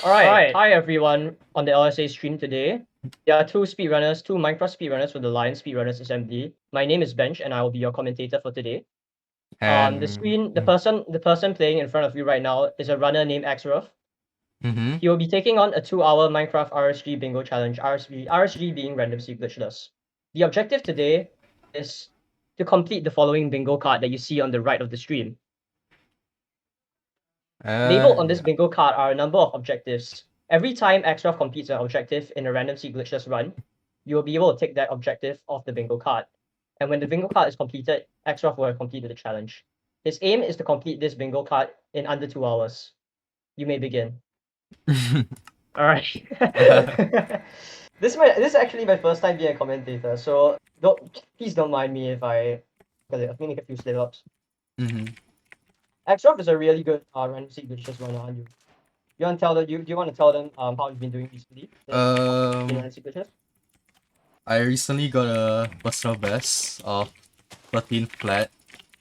Alright, hi everyone on the LSA stream today. There are two speedrunners, two Minecraft speedrunners from the Speedrunners Assembly. My name is Bench and I will be your commentator for today. The person playing in front of you right now is a runner named Axeroth. He will be taking on a 2-hour Minecraft RSG bingo challenge, RSG being random seed glitchless. The objective today is to complete the following bingo card that you see on the right of the stream. Labeled on this bingo card are a number of objectives. Every time Axeroth completes an objective in a random seed glitchless run, you will be able to take that objective off the bingo card. And when the bingo card is completed, Axeroth will have completed the challenge. His aim is to complete this bingo card in under 2 hours. You may begin. Alright. This is actually my first time being a commentator, so please don't mind me if I make a few slip-ups. Axeroth is a really good random seed glitchless runner, aren't you? Do you want to tell them how you've been doing recently? I recently got a personal best of 13 flat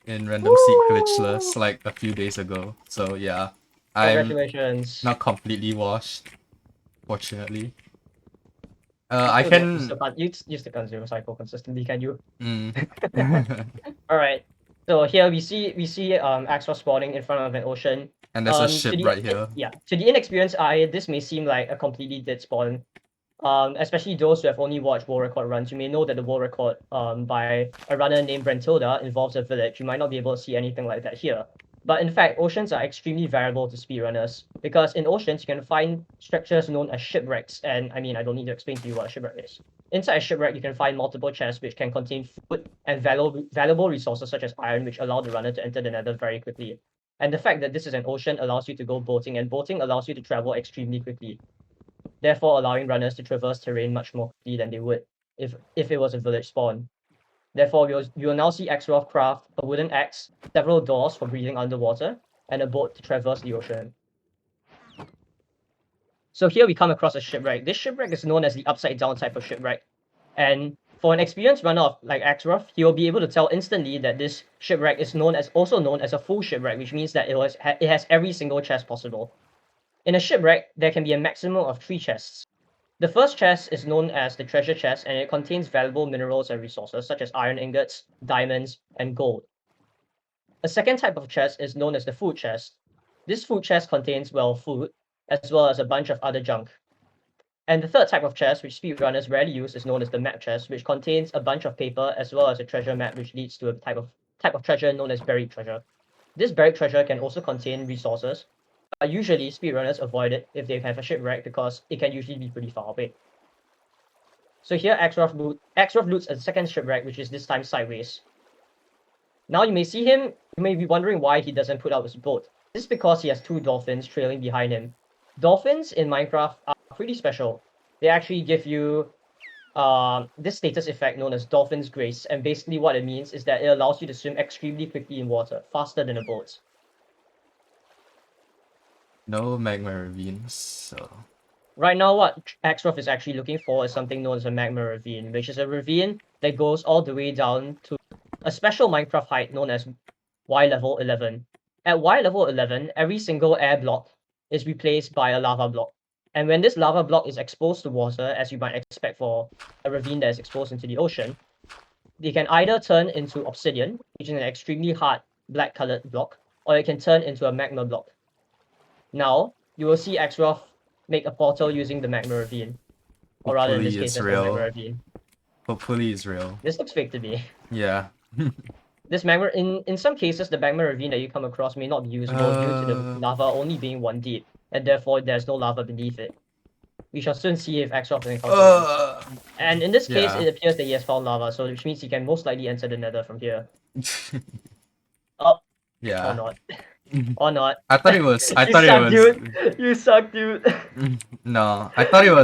in random seed glitchless like a few days ago. So yeah, Congratulations. I'm not completely washed, fortunately. I can. You still can't zero cycle consistently, can you? All right. So here we see Axeroth spawning in front of an ocean. And there's a ship right here. Yeah. To the inexperienced eye, this may seem like a completely dead spawn. Especially those who have only watched world record runs, you may know that the world record by a runner named Brentilda involves a village. You might not be able to see anything like that here. But in fact, oceans are extremely variable to speedrunners, because in oceans you can find structures known as shipwrecks, and I mean, I don't need to explain to you what a shipwreck is. Inside a shipwreck, you can find multiple chests which can contain food and valuable resources such as iron, which allow the runner to enter the nether very quickly. And the fact that this is an ocean allows you to go boating, and boating allows you to travel extremely quickly, therefore allowing runners to traverse terrain much more quickly than they would if it was a village spawn. Therefore, you will now see Axeroth craft a wooden axe, several doors for breathing underwater, and a boat to traverse the ocean. So here we come across a shipwreck. This shipwreck is known as the upside down type of shipwreck. And for an experienced runner like Axeroth, he will be able to tell instantly that this shipwreck is also known as a full shipwreck, which means that it has every single chest possible. In a shipwreck, there can be a maximum of 3 chests. The first chest is known as the treasure chest, and it contains valuable minerals and resources such as iron ingots, diamonds, and gold. A second type of chest is known as the food chest. This food chest contains, well, food, as well as a bunch of other junk. And the third type of chest, which speedrunners rarely use, is known as the map chest, which contains a bunch of paper as well as a treasure map, which leads to a type of treasure known as buried treasure. This buried treasure can also contain resources. Usually, speedrunners avoid it if they have a shipwreck because it can usually be pretty far away. So here, Axeroth loots a second shipwreck, which is this time sideways. Now you may see him, you may be wondering why he doesn't put out his boat. This is because he has 2 dolphins trailing behind him. Dolphins in Minecraft are pretty special. They actually give you this status effect known as Dolphin's Grace, and basically what it means is that it allows you to swim extremely quickly in water, faster than a boat. No magma ravines, so... Right now, what Axeroth is actually looking for is something known as a magma ravine, which is a ravine that goes all the way down to a special Minecraft height known as Y level 11. At Y level 11, every single air block is replaced by a lava block. And when this lava block is exposed to water, as you might expect for a ravine that is exposed into the ocean, they can either turn into obsidian, which is an extremely hard black colored block, or it can turn into a magma block. Now, you will see Axeroth make a portal using the magma ravine. Or rather, in this case, it's the magma ravine. Hopefully it's real. This looks fake to me. Yeah. This magma, in some cases, the magma ravine that you come across may not be usable due to the lava only being 1 deep, and therefore there's no lava beneath it. We shall soon see if Axeroth can encounter it. And in this case, it appears that he has found lava, so which means he can most likely enter the nether from here. Oh. Yeah. Or not. Or not. I thought it was. Dude. You suck, dude. No, I thought it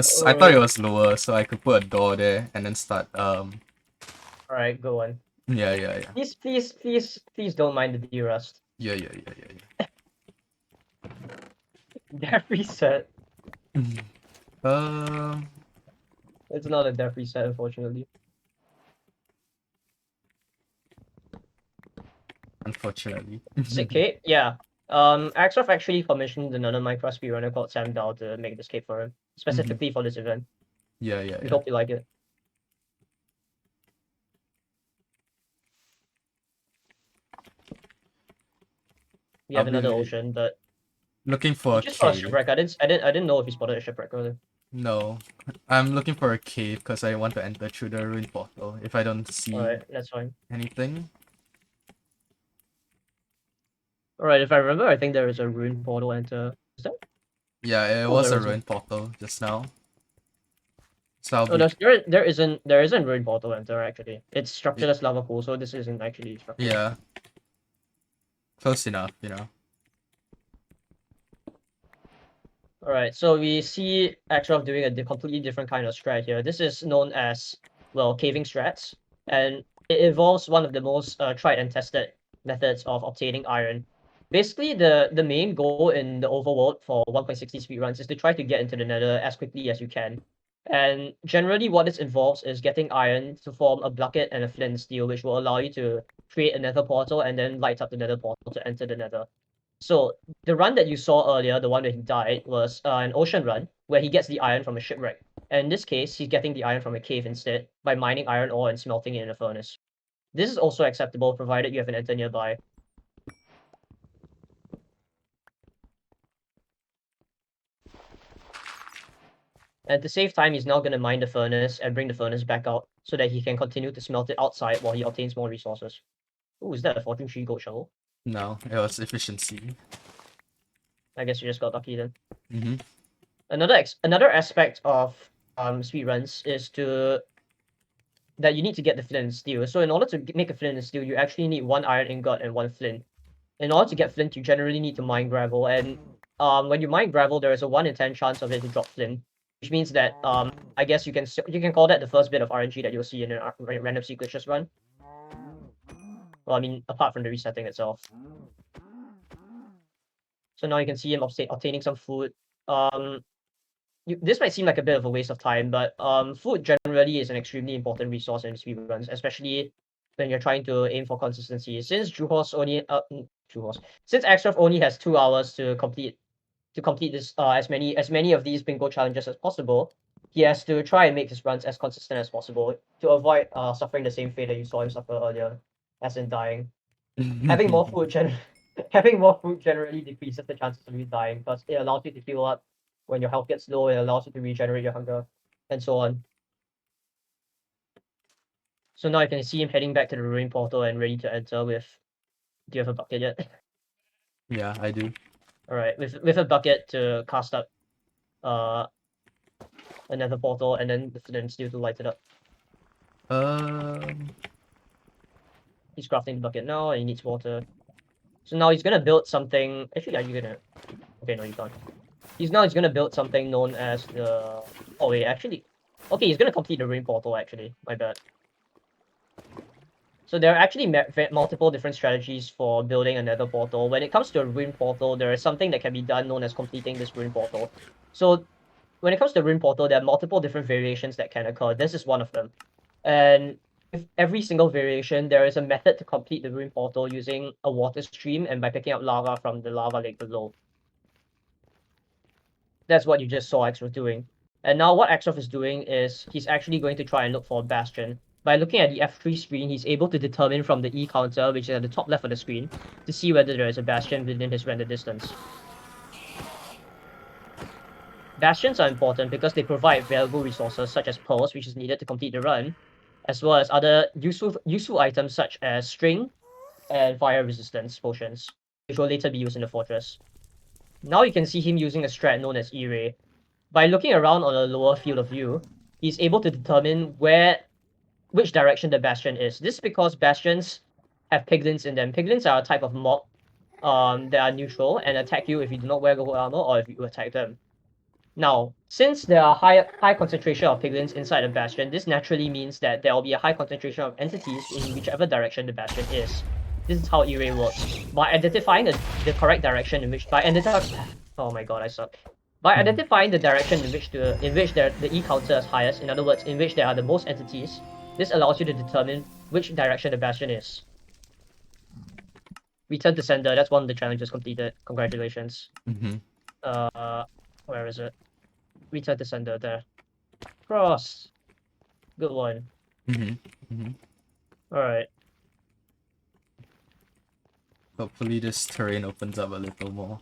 was lower, so I could put a door there and then start. Alright, go on. Yeah. Please don't mind the derust. Yeah. Death reset. It's not a death reset, unfortunately. Unfortunately. Sick cape? Yeah. Axeroth actually commissioned another Minecraft speedrunner called Sam Dow to make this cape for him, specifically for this event. Yeah, yeah, We yeah. hope you like it. We have I'll another be ocean, but looking for we a just saw a cave. shipwreck. I didn't know if he spotted a shipwreck earlier. No, I'm looking for a cave because I want to enter through the ruin portal. If I don't see Alright, that's fine. anything, Alright, if I remember, I think there is a ruin portal enter. Is that? yeah, it Oh, was there a isn't. ruin portal just now. So I'll Oh, be there isn't ruin portal enter actually. It's structureless lava pool, so this isn't actually structured. yeah, close enough, you know. Alright, so we see Axeroth doing a completely different kind of strat here. This is known as, well, caving strats, and it involves one of the most tried and tested methods of obtaining iron. Basically, the main goal in the overworld for 1.60 speedruns is to try to get into the nether as quickly as you can. And generally what this involves is getting iron to form a bucket and a flint and steel, which will allow you to create a nether portal and then light up the nether portal to enter the nether. So the run that you saw earlier, the one where he died, was an ocean run where he gets the iron from a shipwreck. And in this case, he's getting the iron from a cave instead by mining iron ore and smelting it in a furnace. This is also acceptable provided you have an enter nearby. And to save time, he's now going to mine the furnace and bring the furnace back out so that he can continue to smelt it outside while he obtains more resources. Ooh, is that a Fortune 3 gold shovel? No, it was efficiency. I guess you just got lucky then. Mm-hmm. Another aspect of speedruns is that you need to get the flint and steel. So in order to make a flint and steel, you actually need one iron ingot and one flint. In order to get flint, you generally need to mine gravel, and when you mine gravel, there is a 1 in 10 chance of it to drop flint, which means that I guess you can call that the first bit of RNG that you'll see in a random sequences run. Well, I mean, apart from the resetting itself. So now you can see him obtaining some food. This might seem like a bit of a waste of time, but food generally is an extremely important resource in speedruns, especially when you're trying to aim for consistency. Since since Axeroth only has 2 hours to complete this as many of these bingo challenges as possible, he has to try and make his runs as consistent as possible to avoid suffering the same fate that you saw him suffer earlier, as in dying. Having more food generally decreases the chances of you dying because it allows you to heal up when your health gets low, it allows you to regenerate your hunger, and so on. So now you can see him heading back to the ruin portal and ready to enter with... Do you have a bucket yet? Yeah, I do. Alright, with a bucket to cast up another portal and then the flint and steel to light it up. He's crafting the bucket now and he needs water. So now he's gonna build something... Actually, are you gonna... Okay, no, you can't. He's gonna build something known as the... Oh wait, actually... Okay, he's gonna complete the ruin portal actually, my bad. So there are actually multiple different strategies for building a nether portal. When it comes to a ruin portal, there is something that can be done known as completing this ruin portal. So when it comes to ruin portal, there are multiple different variations that can occur. This is one of them. And with every single variation, there is a method to complete the ruin portal using a water stream and by picking up lava from the lava lake below. That's what you just saw Axeroth doing. And now what Axeroth is doing is he's actually going to try and look for a bastion. By looking at the F3 screen, he's able to determine from the E counter, which is at the top left of the screen, to see whether there is a bastion within his render distance. Bastions are important because they provide valuable resources such as pearls, which is needed to complete the run, as well as other useful items such as string and fire resistance potions, which will later be used in the fortress. Now you can see him using a strat known as E-Ray. By looking around on a lower field of view, he's able to determine which direction the bastion is. This is because bastions have piglins in them. Piglins are a type of mob that are neutral and attack you if you do not wear gold armor or if you attack them. Now, since there are high concentration of piglins inside a bastion, this naturally means that there will be a high concentration of entities in whichever direction the bastion is. This is how E-Ray works. By identifying the correct direction in which... Oh my god, I suck. By identifying the direction in which the E counter is highest, in other words, in which there are the most entities, this allows you to determine which direction the bastion is. Return to sender. That's one of the challenges completed. Congratulations. Mm-hmm. Where is it? Return to sender. There. Cross. Good one. Mm-hmm. Mm-hmm. All right. Hopefully this terrain opens up a little more.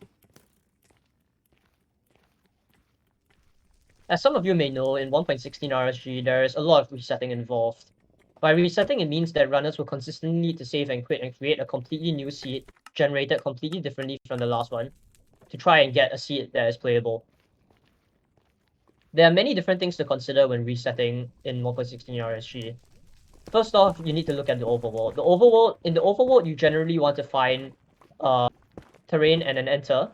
As some of you may know, in 1.16 RSG, there is a lot of resetting involved. By resetting, it means that runners will consistently need to save and quit and create a completely new seed, generated completely differently from the last one, to try and get a seed that is playable. There are many different things to consider when resetting in 1.16 RSG. First off, you need to look at the overworld. In the overworld, you generally want to find terrain and an enter.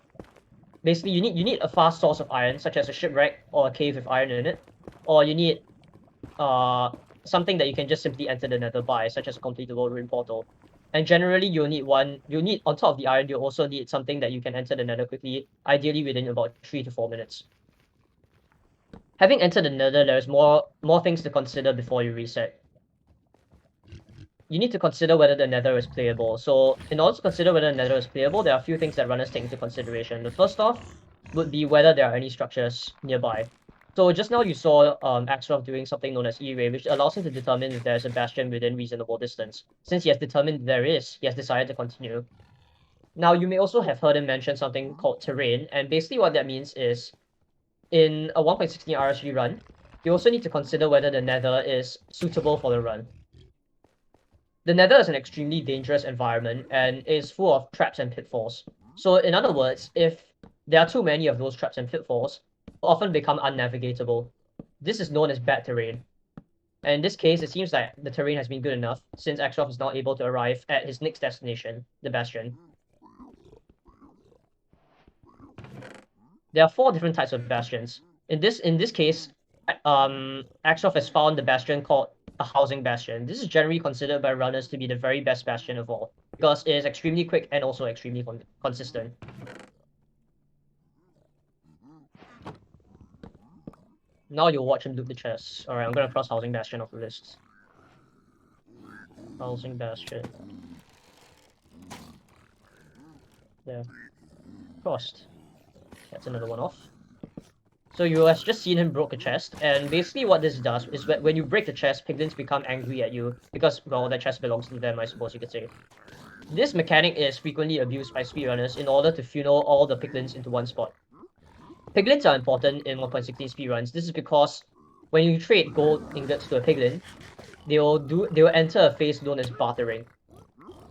Basically, you need a fast source of iron, such as a shipwreck or a cave with iron in it, or you need something that you can just simply enter the nether by, such as a completable ruin portal. And generally, you'll need on top of the iron, you'll also need something that you can enter the nether quickly, ideally within about 3 to 4 minutes. Having entered the nether, there's more things to consider before you reset. You need to consider whether the nether is playable. So in order to consider whether the nether is playable, there are a few things that runners take into consideration. The first off would be whether there are any structures nearby. So just now you saw Axeroth doing something known as E-Ray, which allows him to determine if there's a bastion within reasonable distance. Since he has determined there is, he has decided to continue. Now you may also have heard him mention something called terrain, and basically what that means is, in a 1.16 RSG run, you also need to consider whether the nether is suitable for the run. The nether is an extremely dangerous environment and is full of traps and pitfalls. So in other words, if there are too many of those traps and pitfalls, often become unnavigatable. This is known as bad terrain. And in this case, it seems like the terrain has been good enough since Axeroth is now able to arrive at his next destination, the Bastion. There are 4 different types of bastions. In this case, Axeroth has found the bastion called a housing bastion. This is generally considered by runners to be the very best bastion of all, because it is extremely quick and also extremely consistent. Now you'll watch him loot the chests. Alright, I'm gonna cross housing bastion off the list. Housing bastion. There. Crossed. That's another one off. So you have just seen him broke a chest, and basically what this does is when you break the chest, piglins become angry at you, because, well, that chest belongs to them, I suppose you could say. This mechanic is frequently abused by speedrunners in order to funnel all the piglins into one spot. Piglins are important in 1.16 speedruns. This is because when you trade gold ingots to a piglin, they will enter a phase known as bartering.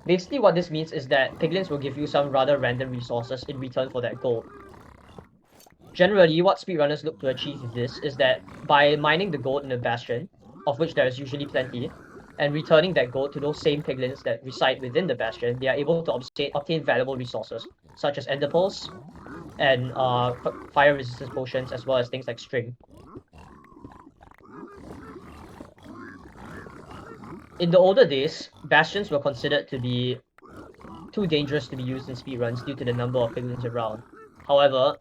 Basically what this means is that piglins will give you some rather random resources in return for that gold. Generally, what speedrunners look to achieve with this is that by mining the gold in a bastion, of which there is usually plenty, and returning that gold to those same piglins that reside within the bastion, they are able to obtain valuable resources, such as ender pearls and fire resistance potions, as well as things like string. In the older days, bastions were considered to be too dangerous to be used in speedruns due to the number of piglins around. However,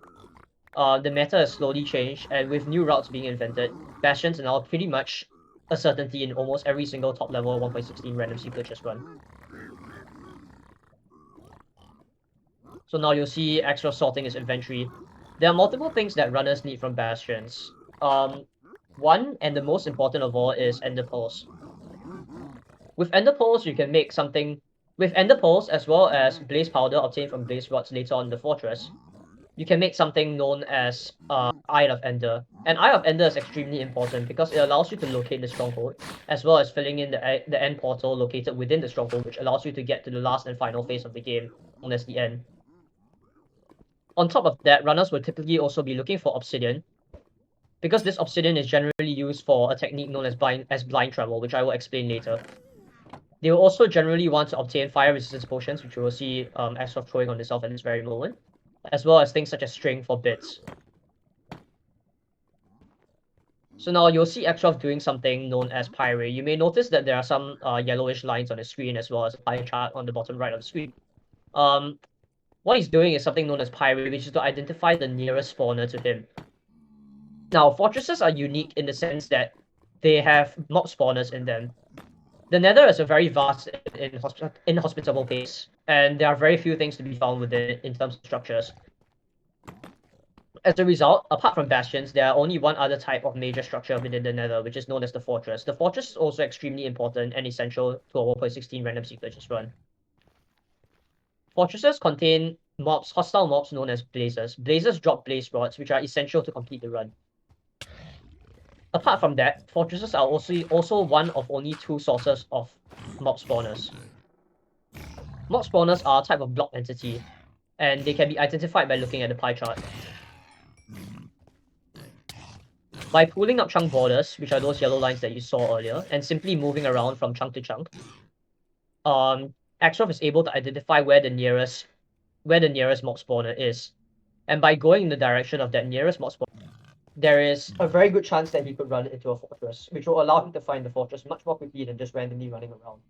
the meta has slowly changed, and with new routes being invented, bastions are now pretty much a certainty in almost every single top level 1.16 random seed glitches run. So now you'll see Axeroth sorting his inventory. There are multiple things that runners need from bastions. One, and the most important of all, is ender pearls. With ender pearls, you can make something. With ender pearls, as well as blaze powder obtained from blaze rods later on in the fortress, you can make something known as Eye of Ender. And Eye of Ender is extremely important because it allows you to locate the stronghold, as well as filling in the end portal located within the stronghold, which allows you to get to the last and final phase of the game, known as the end. On top of that, runners will typically also be looking for obsidian, because this obsidian is generally used for a technique known as blind travel, which I will explain later. They will also generally want to obtain fire resistance potions, which you will see Axeroth throwing on himself at this very moment, as well as things such as string for bits. So now you'll see Axeroth doing something known as Pyre. You may notice that there are some yellowish lines on the screen, as well as a pie chart on the bottom right of the screen. What he's doing is something known as Pyre, which is to identify the nearest spawner to him. Now, fortresses are unique in the sense that they have mob spawners in them. The Nether is a very vast and inhospitable place, and there are very few things to be found within it in terms of structures. As a result, apart from bastions, there are only one other type of major structure within the Nether, which is known as the fortress. The fortress is also extremely important and essential to a 1.16 random sequences run. Fortresses contain mobs, hostile mobs known as blazers. Blazers drop blaze rods, which are essential to complete the run. Apart from that, fortresses are also one of only two sources of mob spawners. Mob spawners are a type of block entity, and they can be identified by looking at the pie chart. By pulling up chunk borders, which are those yellow lines that you saw earlier, and simply moving around from chunk to chunk, Axeroth is able to identify where the nearest mob spawner is. And by going in the direction of that nearest mob spawner, there is a very good chance that he could run into a fortress, which will allow him to find the fortress much more quickly than just randomly running around.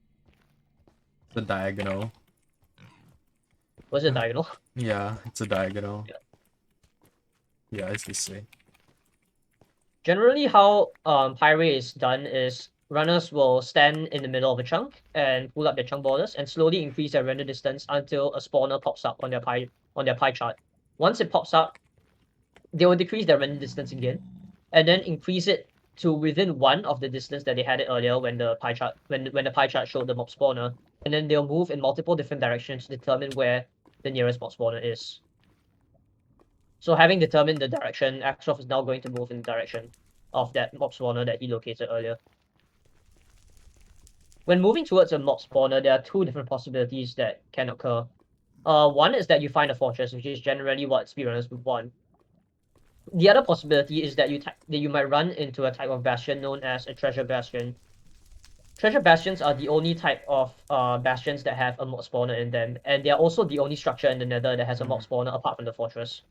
The diagonal. Was it diagonal? Yeah, it's a diagonal. Yeah, it's this way. Generally, how Highway is done is runners will stand in the middle of a chunk and pull up their chunk borders and slowly increase their render distance until a spawner pops up on their pie chart. Once it pops up, they will decrease their render distance again, and then increase it to within one of the distance that they had it earlier when the pie chart showed the mob spawner, and then they'll move in multiple different directions to determine where the nearest mob spawner is. So having determined the direction, Axeroth is now going to move in the direction of that mob spawner that he located earlier. When moving towards a mob spawner, there are two different possibilities that can occur. One is that you find a fortress, which is generally what speedrunners would want. The other possibility is that you might run into a type of bastion known as a treasure bastion. Treasure bastions are the only type of bastions that have a mob spawner in them, and they are also the only structure in the Nether that has a mob spawner apart from the fortress.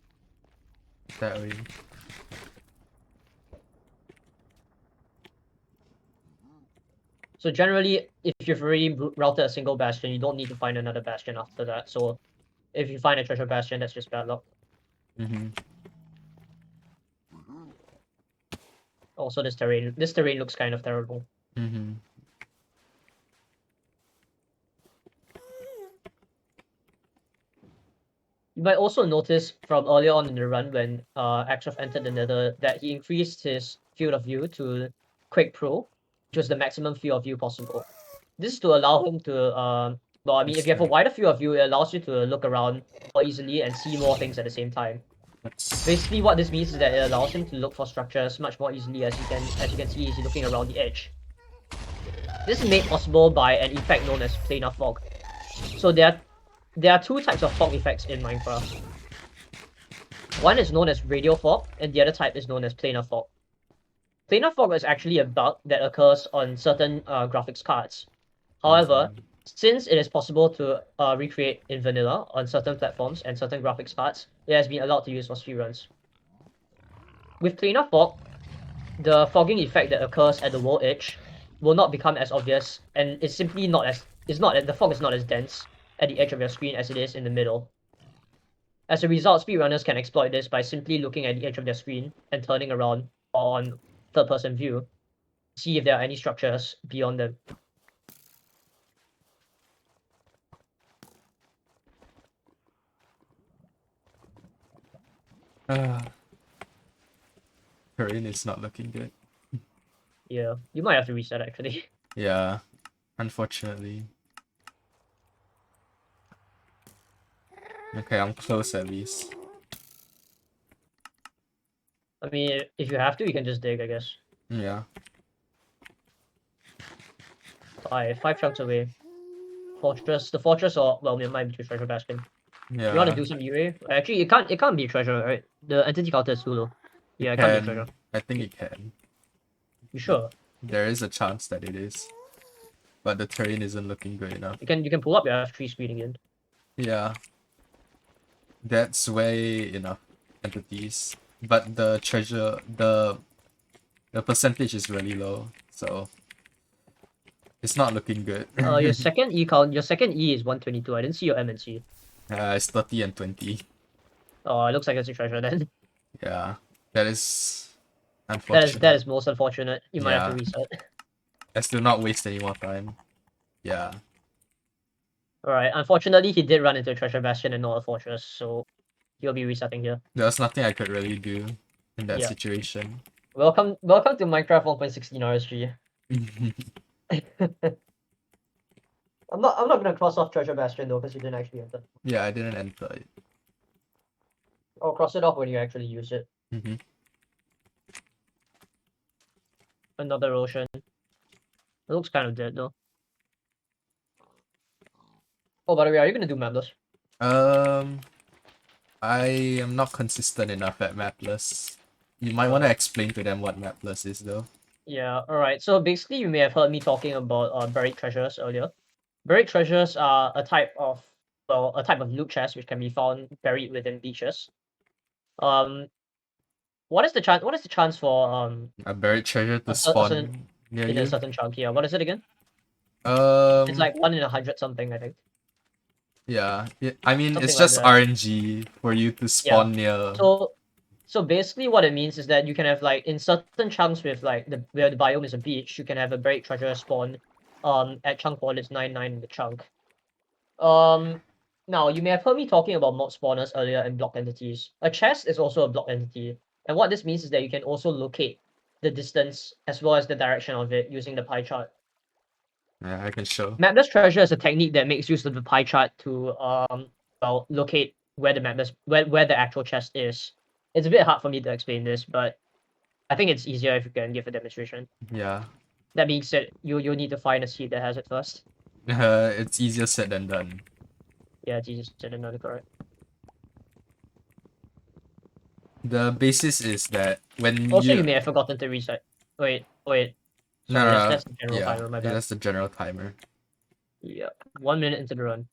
That way. So generally, if you've already routed a single bastion, you don't need to find another bastion after that. So if you find a treasure bastion, that's just bad luck. Also, this terrain looks kind of terrible. You might also notice from earlier on in the run when Axeroth entered the Nether that he increased his field of view to Quake Pro, which was the maximum field of view possible. This is to allow him to well, I mean, if you have a wider field of view, it allows you to look around more easily and see more things at the same time. Basically, what this means is that it allows him to look for structures much more easily, as you can see, he's looking around the edge. This is made possible by an effect known as planar fog. So there are two types of fog effects in Minecraft. One is known as radial fog, and the other type is known as planar fog. Planar fog is actually a bug that occurs on certain graphics cards. However, since it is possible to recreate in vanilla on certain platforms and certain graphics cards, it has been allowed to use for speedruns. With planar fog, the fogging effect that occurs at the world edge will not become as obvious, and it's simply the fog is not as dense at the edge of your screen as it is in the middle. As a result, speedrunners can exploit this by simply looking at the edge of their screen and turning around on third-person view, see if there are any structures beyond them. Terrain is not looking good. Yeah, you might have to reset actually. Yeah, unfortunately. Okay, I'm close at least. I mean, if you have to, you can just dig, I guess. Yeah. Five chunks away. The fortress, or well, it might be a treasure bastion. Yeah. You want to do some E-ray? Actually, it can't be a treasure, right? The entity counter is too low. Yeah, it can't be a treasure. I think it can. You sure? There is a chance that it is, but the terrain isn't looking good enough. You can pull up your F3 screen again. Yeah. That's way enough entities, but the treasure, the percentage is really low, so it's not looking good. Your second E is 122. I didn't see your M and C. It's 30 and 20. Oh, it looks like it's a treasure then. Yeah, that is unfortunate. That is most unfortunate. You might have to reset. Let's do not waste any more time. Yeah. Alright, unfortunately he did run into a treasure bastion and not a fortress, so he'll be restarting here. There's nothing I could really do in that Yeah. situation. Welcome to Minecraft 1.16 RSG. I'm not gonna cross off treasure bastion though, because you didn't actually enter. Yeah, I didn't enter it. I'll cross it off when you actually use it. Mhm. Another ocean. It looks kind of dead though. Oh, by the way, are you gonna do mapless? I am not consistent enough at mapless. You might want to explain to them what mapless is though. Yeah, alright. So basically you may have heard me talking about buried treasures earlier. Buried treasures are a type of loot chest which can be found buried within beaches. What is the chance for A buried treasure to a certain spawn near in a you. certain chunk? Yeah, what is it again? It's like 1 in 100 something, I think. Yeah. I mean, it's Something like just that. RNG for you to spawn near. So basically what it means is that you can have like in certain chunks with like where the biome is a beach, you can have a buried treasure spawn at chunk coordinates 99 in the chunk. Now you may have heard me talking about mod spawners earlier and block entities. A chest is also a block entity, and what this means is that you can also locate the distance as well as the direction of it using the pie chart. Yeah, I can show. Mapless treasure is a technique that makes use of the pie chart to locate where the actual chest is. It's a bit hard for me to explain this, but I think it's easier if you can give a demonstration. Yeah. That being said, you'll need to find a seed that has it first. It's easier said than done. Yeah, it's easier said than done, correct. The basis is that when Also, you may have forgotten to reset. Wait. Sorry, No, that's the general yeah, timer, my yeah, bad. that's the general timer. Yeah, 1 minute into the run.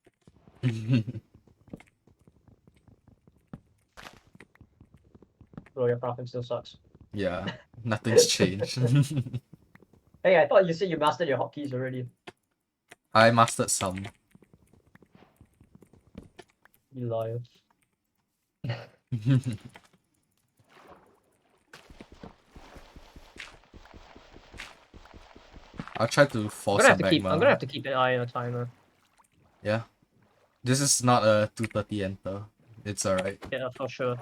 Bro, your crafting still sucks. Yeah, nothing's changed. Hey, I thought you said you mastered your hotkeys already. I mastered some. You liar. I'll try to force some magma. I'm gonna have to keep an eye on the timer. Yeah. This is not a 2:30 enter. It's alright. Yeah, for sure.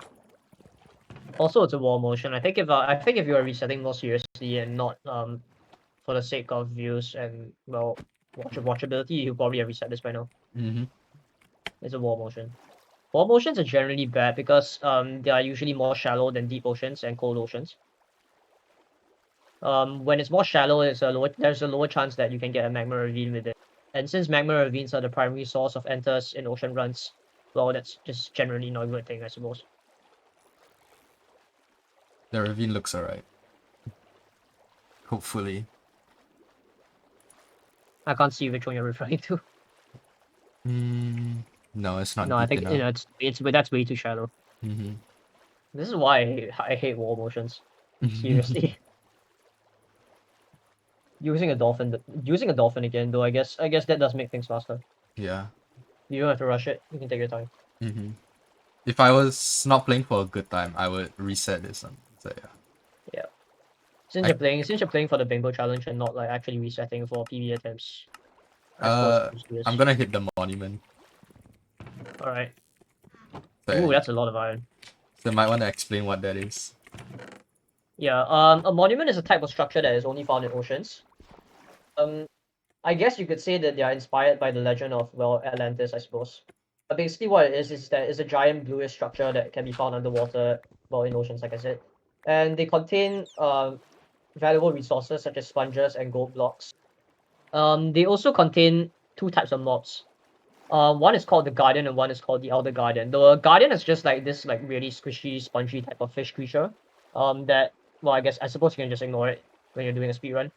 Also, it's a wall motion. I think if you are resetting more seriously and not for the sake of views and well watchability, you probably have reset this by now. It's a wall motion. Wall motions are generally bad because they are usually more shallow than deep oceans and cold oceans. When it's more shallow, there's a lower chance that you can get a magma ravine with it. And since magma ravines are the primary source of enters in ocean runs, well, that's just generally not a good thing, I suppose. The ravine looks alright. Hopefully. I can't see which one you're referring to. No, it's not. No, I think enough. that's way too shallow. This is why I hate wall motions. Seriously. Using a dolphin again, though, I guess that does make things faster. Yeah. You don't have to rush it. You can take your time. If I was not playing for a good time, I would reset this one. So yeah. Yeah. Since you're playing for the bingo challenge and not like actually resetting for PB attempts. I'm gonna hit the monument. All right. So, Ooh, that's a lot of iron. So you might want to explain what that is. Yeah. A monument is a type of structure that is only found in oceans. I guess you could say that they are inspired by the legend of Atlantis, I suppose. But basically, what it is that it's a giant bluish structure that can be found underwater, in oceans, like I said, and they contain valuable resources such as sponges and gold blocks. They also contain two types of mobs. One is called the Guardian and one is called the Elder Guardian. The Guardian is just like this really squishy, spongy type of fish creature. I suppose you can just ignore it when you're doing a speedrun.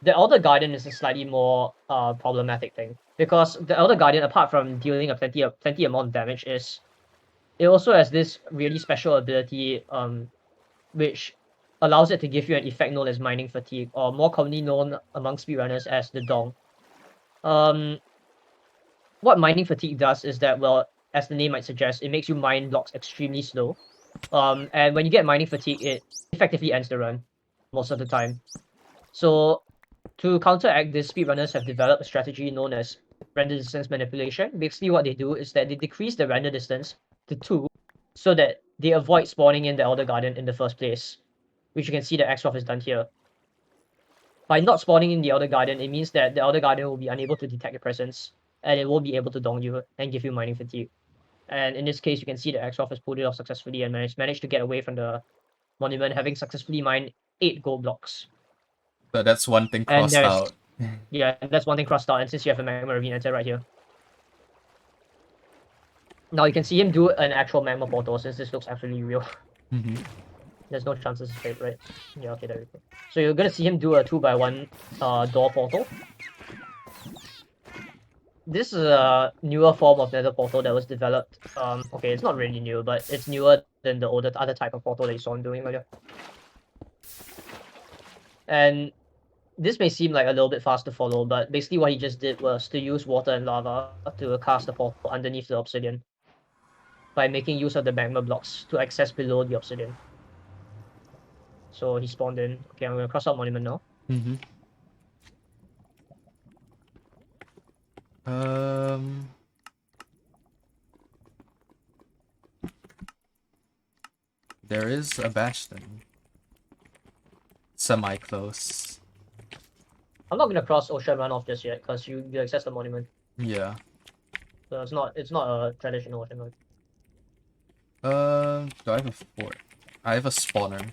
The Elder Guardian is a slightly more problematic thing because the Elder Guardian, apart from dealing a plenty amount of damage, it also has this really special ability which allows it to give you an effect known as mining fatigue, or more commonly known among speedrunners as the dong. What mining fatigue does is that, as the name might suggest, it makes you mine blocks extremely slow. And when you get mining fatigue, it effectively ends the run most of the time. So to counteract this, speedrunners have developed a strategy known as render distance manipulation. Basically, what they do is that they decrease the render distance to 2 so that they avoid spawning in the Elder Guardian in the first place, which you can see that Axeroth is done here. By not spawning in the Elder Guardian, it means that the Elder Guardian will be unable to detect your presence, and it won't be able to dong you and give you mining fatigue. And in this case, you can see that Axeroth has pulled it off successfully and managed to get away from the monument, having successfully mined 8 gold blocks. So that's one thing And crossed out. yeah, that's one thing crossed out, and since you have a magma ravine enter right here. Now you can see him do an actual magma portal since this looks actually real. Mm-hmm. There's no chances of fake, right? Yeah, okay, there we go. So you're gonna see him do a 2x1 door portal. This is a newer form of nether portal that was developed. Okay, it's not really new, but it's newer than the other type of portal that you saw him doing earlier. And this may seem like a little bit fast to follow, but basically what he just did was to use water and lava to cast the portal underneath the obsidian by making use of the magma blocks to access below the obsidian. So he spawned in. Okay, I'm gonna cross out monument now. Mm-hmm. There is a bastion. Semi-close. I'm not gonna cross ocean runoff just yet because you access the monument. Yeah. So it's not a traditional ocean run. Do I have a fort? I have a spawner.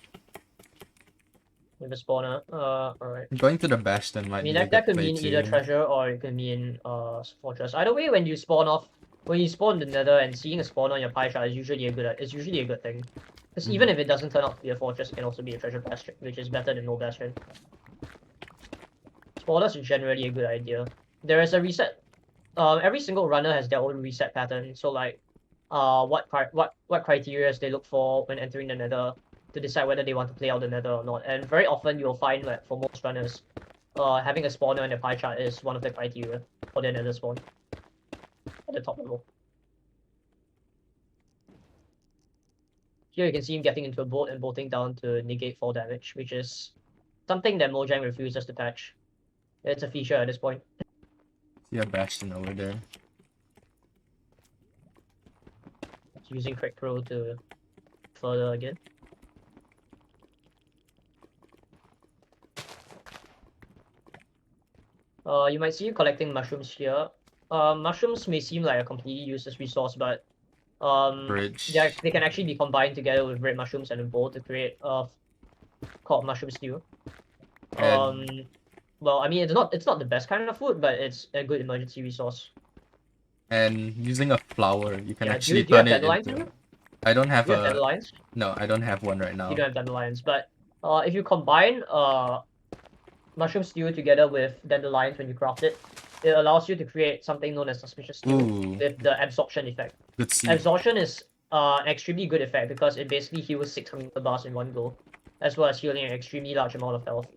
With a spawner. Alright. Going to the bastion might I mean be a that good could play mean either too. treasure or it could mean fortress. Either way, when you spawn the nether and seeing a spawner on your pie chart is usually a good thing. Because even if it doesn't turn out to be a fortress, it can also be a treasure bastion, which is better than no bastion. Spawners are generally a good idea. There is a reset. Every single runner has their own reset pattern. So like, what criteria they look for when entering the nether to decide whether they want to play out the nether or not. And very often you'll find that for most runners, having a spawner in their pie chart is one of the criteria for their nether spawn at the top level. Here you can see him getting into a boat and bolting down to negate fall damage, which is something that Mojang refuses to patch. It's a feature at this point. See a bastion over there. It's using Crack Pro to further again. You might see him collecting mushrooms here. Mushrooms may seem like a completely useless resource, but Bridge. they can actually be combined together with red mushrooms and a bowl to create called mushroom stew. Well, I mean it's not the best kind of food, but it's a good emergency resource. And using a flower, you can actually do you have turn it dandelions into. here? I don't have Do you have a. dandelions? No, I don't have one right now. You don't have dandelions, but if you combine mushroom stew together with dandelions when you craft it, it allows you to create something known as suspicious stew with the absorption effect. Good see. Absorption is an extremely good effect because it basically heals 600 bars in one go, as well as healing an extremely large amount of health.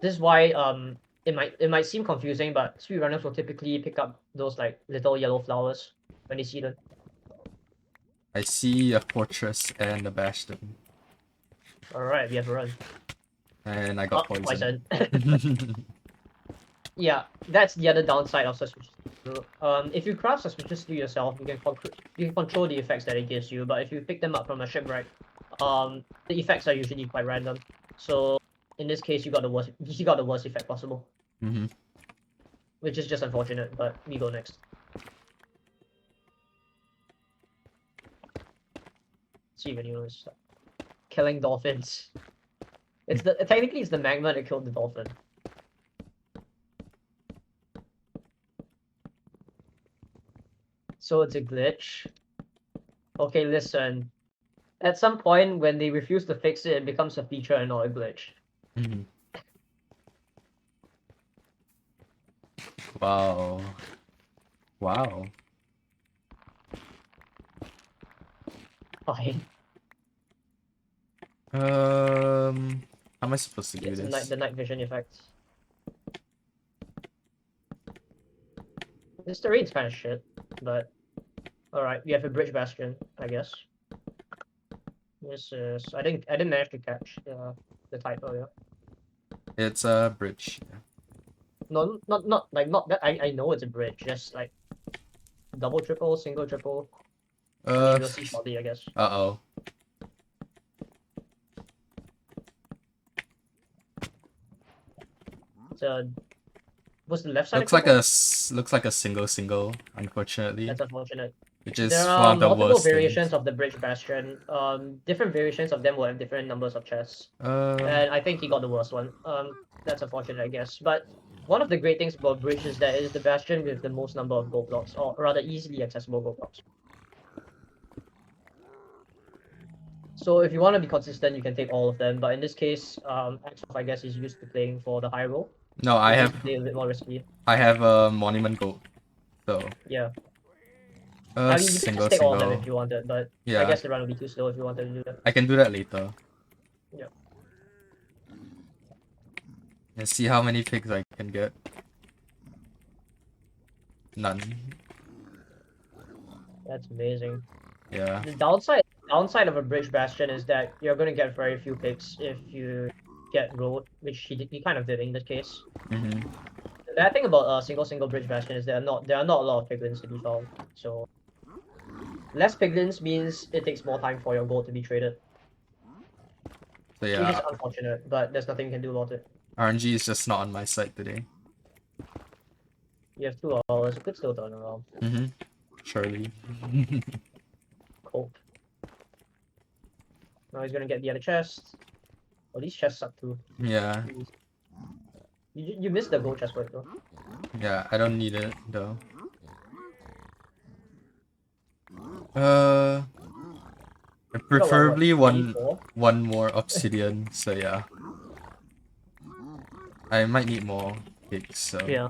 This is why it might seem confusing, but speedrunners will typically pick up those like little yellow flowers when they see them. I see a fortress and a bastion. Alright, we have a run. And I got poisoned. Yeah, that's the other downside of suspicious stew. If you craft suspicious stew yourself, you can control the effects that it gives you. But if you pick them up from a shipwreck, the effects are usually quite random. So in this case, you got the worst effect possible. Mm-hmm. Which is just unfortunate. But we go next. Let's see if anyone is killing dolphins. Technically it's the magma that killed the dolphin. So it's a glitch. Okay, listen. At some point, when they refuse to fix it, it becomes a feature and not a glitch. Mm-hmm. Wow. Wow. Fine. How am I supposed to do this? The night vision effects. This terrain's kind of shit, but alright, we have a bridge bastion, I guess. This is I didn't manage to catch the type earlier. It's a bridge. No, not that I know it's a bridge. Just like double, triple, single, triple. I mean, we'll see shortly, I guess. Uh-oh. So, what's the left side? Looks like a single, unfortunately. That's unfortunate. Which is There one are of the multiple worst variations things. of the bridge bastion. Different variations of them will have different numbers of chests. Uh, And I think he got the worst one. That's unfortunate, I guess. But one of the great things about bridge is that it is the bastion with the most number of gold blocks, or rather easily accessible gold blocks. So if you want to be consistent, you can take all of them. But in this case, Axeroth, I guess, is used to playing for the high roll. no, I Which have is a bit more risky. I have a monument gold. So Yeah. I mean, you could just take all of them single. if you wanted, but I Yeah, guess the run would be too slow if you wanted to do that. I can do that later. Yeah. Let's see how many pigs I can get. None. That's amazing. Yeah. The downside of a bridge bastion is that you're going to get very few picks if you get rolled, which he kind of did in this case. Mm-hmm. The bad thing about a single bridge bastion is there are not a lot of piglins to be found. So less piglins means it takes more time for your gold to be traded. So Which is yeah, unfortunate, but there's nothing you can do about it. RNG is just not on my side today. You have 2 hours, you could still turn around. Mm-hmm. Surely. Cope. Now he's gonna get the other chest. Oh, these chests suck too. Yeah. You missed the gold chest plate though. Yeah, I don't need it though. Preferably one more obsidian, so yeah. I might need more pigs, so Yeah.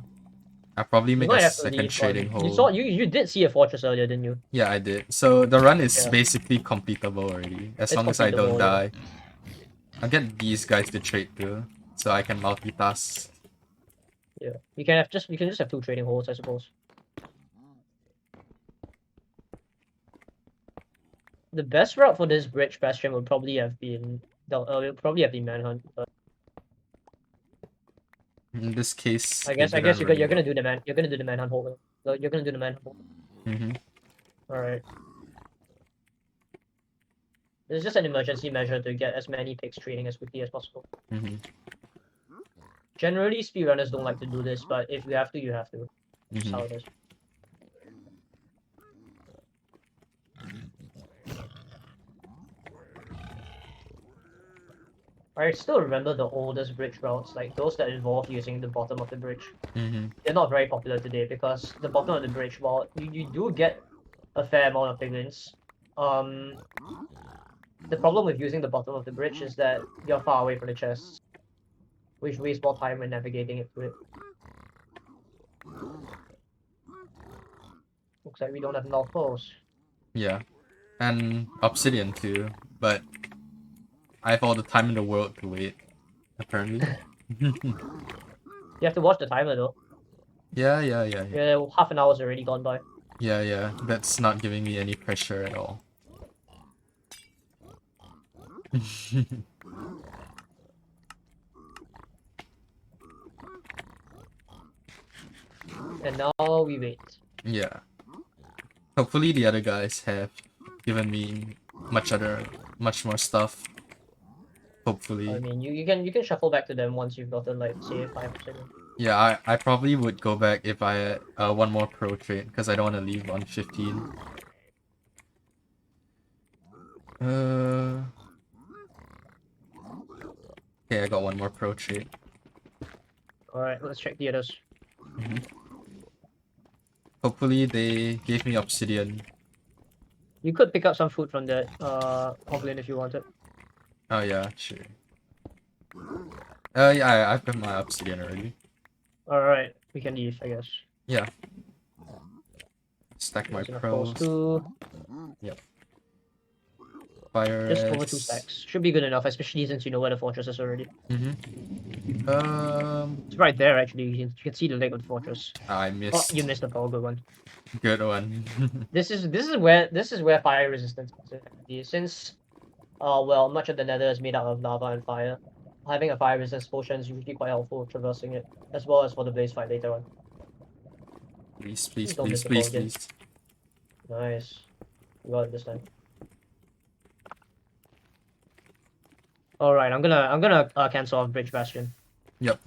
I'll probably make might a have to second leave trading on... hole. You did see a fortress earlier, didn't you? Yeah, I did. So the run is Yeah. basically completable already, as It's long as I don't completable, yeah. die. I'll get these guys to trade too, so I can multitask. Yeah. You can just have 2 trading holes, I suppose. The best route for this bridge bastion would probably have been manhunt, but In this case, I guess you're gonna do the manhunt hole. So you're gonna do the manhunt hole. Mm-hmm. Alright. It's just an emergency measure to get as many pigs trading as quickly as possible. Mm-hmm. Generally, speedrunners don't like to do this, but if you have to, you have to. That's how it is. I still remember the oldest bridge routes, like those that involve using the bottom of the bridge. Mm-hmm. They're not very popular today because the bottom of the bridge, while you do get a fair amount of piglins, the problem with using the bottom of the bridge is that you're far away from the chests, which wastes more time when navigating it through it. Looks like we don't have enough holes. Yeah, and obsidian too, but I have all the time in the world to wait, apparently. You have to watch the timer though. Yeah. Yeah, half an hour's already gone by. Yeah, that's not giving me any pressure at all. And now we wait. Yeah. Hopefully the other guys have given me much more stuff. Hopefully. I mean, you can shuffle back to them once you've gotten like say 5%. Yeah, I probably would go back if I had one more pro trade because I don't want to leave on 15. Okay, I got one more pro trade. Alright, let's check the others. Hopefully they gave me obsidian. You could pick up some food from that goblin if you wanted. Oh yeah, sure. Yeah, I've got my obsidian already. Alright, we can leave, I guess. Yeah. Stack my pros. Yep. Fire Just over 2 stacks. Should be good enough, especially since you know where the fortress is already. It's right there actually. You can see the leg of the fortress. I missed. Oh, you missed the power good one. Good one. This is where fire resistance comes in. Since well, much of the nether is made out of lava and fire. having a fire resistance potion is usually quite helpful traversing it, as well as for the blaze fight later on. Please, Please please, don't miss please, the ball please, again. please. Nice. You got it this time. Alright, I'm gonna cancel off Bridge Bastion. Yep.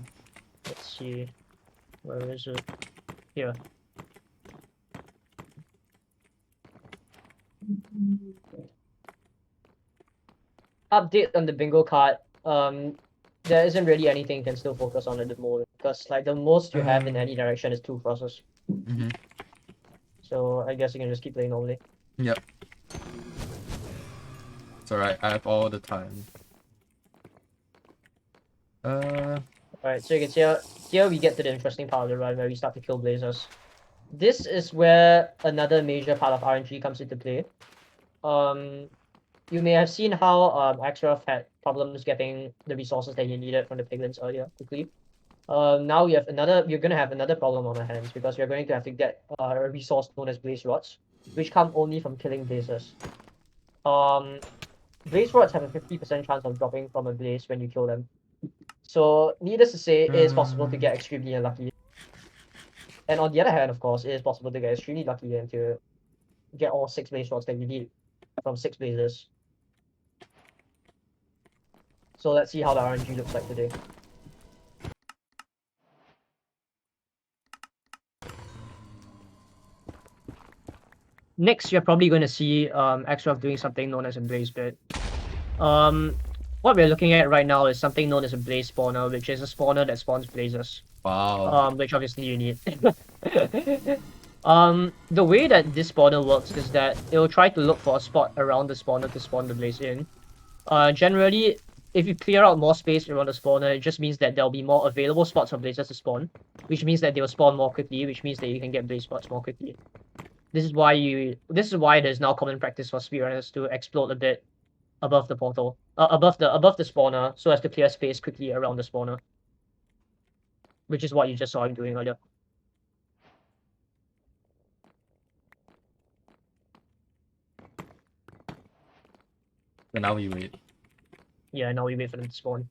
Let's see. Where is it? Here. Update on the bingo card. There isn't really anything you can still focus on at the moment because like the most you have in any direction is 2 crosses. Mm-hmm. So I guess you can just keep playing normally. Yep. It's alright, I have all the time. Alright, so you can see here we get to the interesting part of the run where we start to kill blazers. This is where another major part of RNG comes into play. You may have seen how Axeroth had problems getting the resources that he needed from the piglins earlier quickly. Now we're gonna have another problem on our hands because we're going to have to get a resource known as blaze rods, which come only from killing blazers. Blaze rods have a 50% chance of dropping from a blaze when you kill them. So needless to say, it is possible to get extremely unlucky. And on the other hand, of course, it is possible to get extremely lucky and to get all 6 blaze rods that you need from 6 blazes. So let's see how the RNG looks like today. Next, you're probably going to see Axeroth doing something known as a blaze bit. What we're looking at right now is something known as a blaze spawner, which is a spawner that spawns blazes. Wow. Which obviously you need. The way that this spawner works is that it will try to look for a spot around the spawner to spawn the blaze in. Generally, if you clear out more space around the spawner, it just means that there'll be more available spots for blazes to spawn, which means that they will spawn more quickly, which means that you can get blaze spots more quickly. This is why there's now common practice for speedrunners to explode a bit above the portal, above the spawner, so as to clear space quickly around the spawner, which is what you just saw him doing earlier. So now we wait. Yeah, now we wait for them to spawn.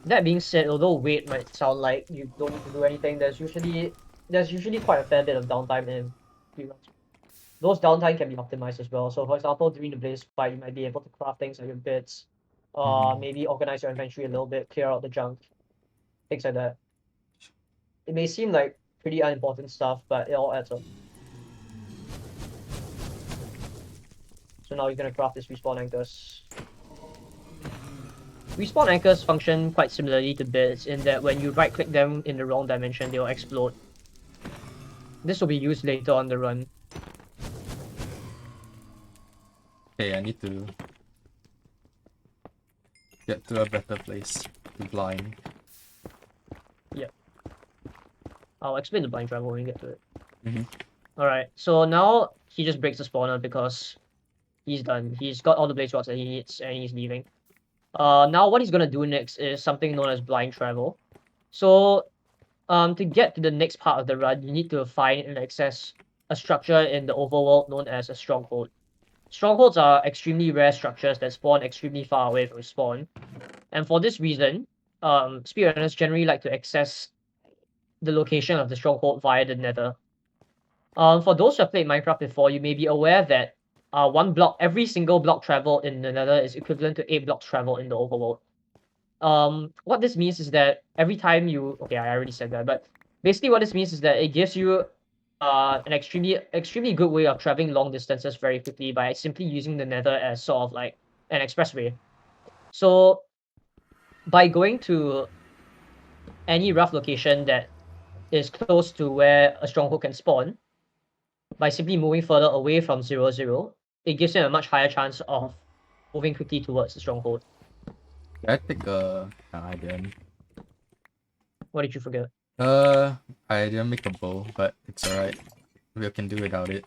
That being said, although wait might sound like you don't need to do anything, there's usually quite a fair bit of downtime in speedruns. Those downtime can be optimized as well. So for example, during the blaze fight, you might be able to craft things like your bits, maybe organize your inventory a little bit, clear out the junk, things like that. It may seem like pretty unimportant stuff, but it all adds up. So now you're gonna craft this respawn anchors. Respawn anchors function quite similarly to bits in that when you right click them in the wrong dimension, they'll explode. This will be used later on the run. Okay, I need to get to a better place to blind. Yeah. I'll explain the blind travel when we get to it. Mm-hmm. Alright, so now he just breaks the spawner because he's done. He's got all the blaze rods that he needs and he's leaving. Now what he's gonna do next is something known as blind travel. So, to get to the next part of the run, you need to find and access a structure in the overworld known as a stronghold. Strongholds are extremely rare structures that spawn extremely far away from spawn. And for this reason, speedrunners generally like to access the location of the stronghold via the nether. For those who have played Minecraft before, you may be aware that every single block travel in the nether is equivalent to 8 blocks travel in the overworld. What this means is that every time okay, I already said that, but basically what this means is that it gives you an extremely good way of traveling long distances very quickly by simply using the nether as sort of like an expressway. So by going to any rough location that is close to where a stronghold can spawn, by simply moving further away from 0, it gives you a much higher chance of moving quickly towards the stronghold. I think I didn't. What did you forget? I didn't make a bow, but it's alright. We can do without it.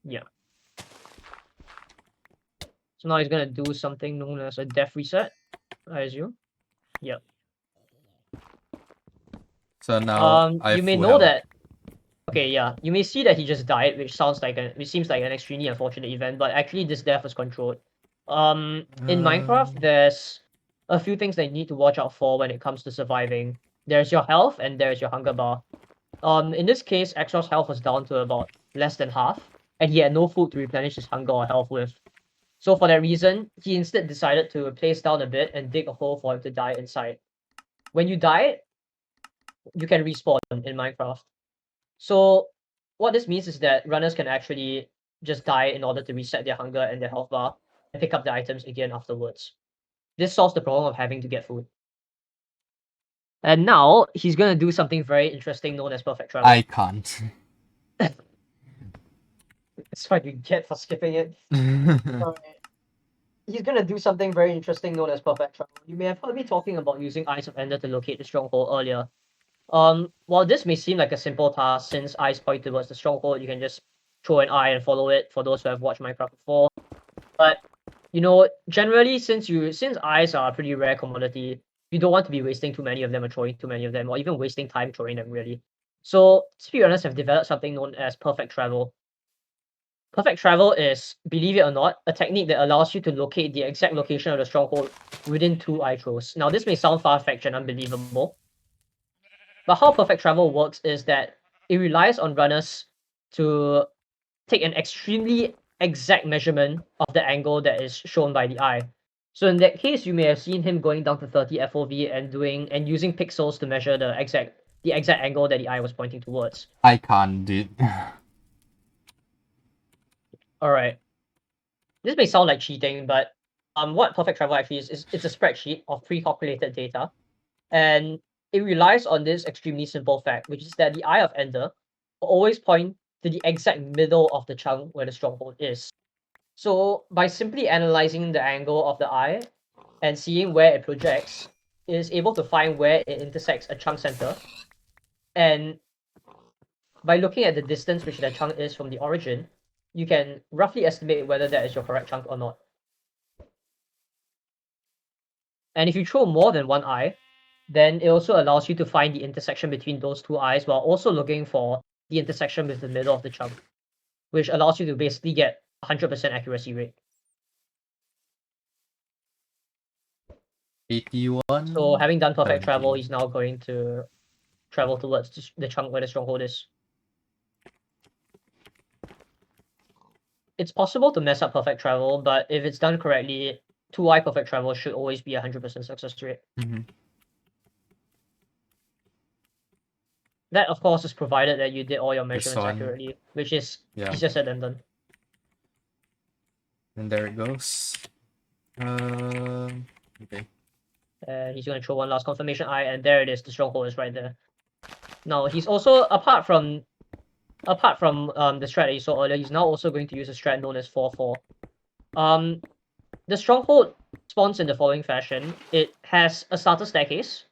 Yeah. So now he's gonna do something known as a death reset, I assume. Yep. So now you may know that. Okay, yeah. You may see that he just died, which seems like an extremely unfortunate event, but actually this death was controlled. In Minecraft, there's a few things that you need to watch out for when it comes to surviving. There's your health and there's your hunger bar. In this case, Axeroth's health was down to about less than half, and he had no food to replenish his hunger or health with. So for that reason, he instead decided to place down a bit and dig a hole for him to die inside. When you die, you can respawn in Minecraft. So what this means is that runners can actually just die in order to reset their hunger and their health bar and pick up the items again afterwards. This solves the problem of having to get food. And now he's gonna do something very interesting known as perfect travel. I can't. That's what you get for skipping it. Alright. He's gonna do something very interesting known as perfect travel. You may have heard me talking about using Eyes of Ender to locate the stronghold earlier. While this may seem like a simple task, since eyes point towards the stronghold, you can just throw an eye and follow it for those who have watched Minecraft before. But you know, generally, since eyes are a pretty rare commodity, you don't want to be wasting too many of them or throwing too many of them, or even wasting time throwing them really. So speedrunners have developed something known as perfect travel. Perfect travel is, believe it or not, a technique that allows you to locate the exact location of the stronghold within 2 eye throws. Now this may sound far-fetched and unbelievable, but how perfect travel works is that it relies on runners to take an extremely exact measurement of the angle that is shown by the eye. So in that case, you may have seen him going down to 30 FOV and using pixels to measure the exact angle that the eye was pointing towards. I can't, dude. Alright. This may sound like cheating, but what perfect travel actually is it's a spreadsheet of pre-calculated data, and it relies on this extremely simple fact, which is that the Eye of Ender will always point to the exact middle of the chunk where the stronghold is. So by simply analyzing the angle of the eye and seeing where it projects, it is able to find where it intersects a chunk center. And by looking at the distance which that chunk is from the origin, you can roughly estimate whether that is your correct chunk or not. And if you throw more than one eye, then it also allows you to find the intersection between those 2 eyes while also looking for the intersection with the middle of the chunk, which allows you to basically get 100% accuracy rate. 81. So having done perfect 17. travel, he's now going to travel towards the chunk where the stronghold is. It's possible to mess up perfect travel, but if it's done correctly, 2-eye perfect travel should always be 100% success rate. Mm-hmm. That, of course, is provided that you did all your measurements accurately, which is easier said than done. And there it goes. Okay. And he's going to throw one last confirmation eye, and there it is. The stronghold is right there. Now, he's also, apart from the strat that you saw earlier, he's now also going to use a strat known as 4-4. The stronghold spawns in the following fashion. It has a starter staircase,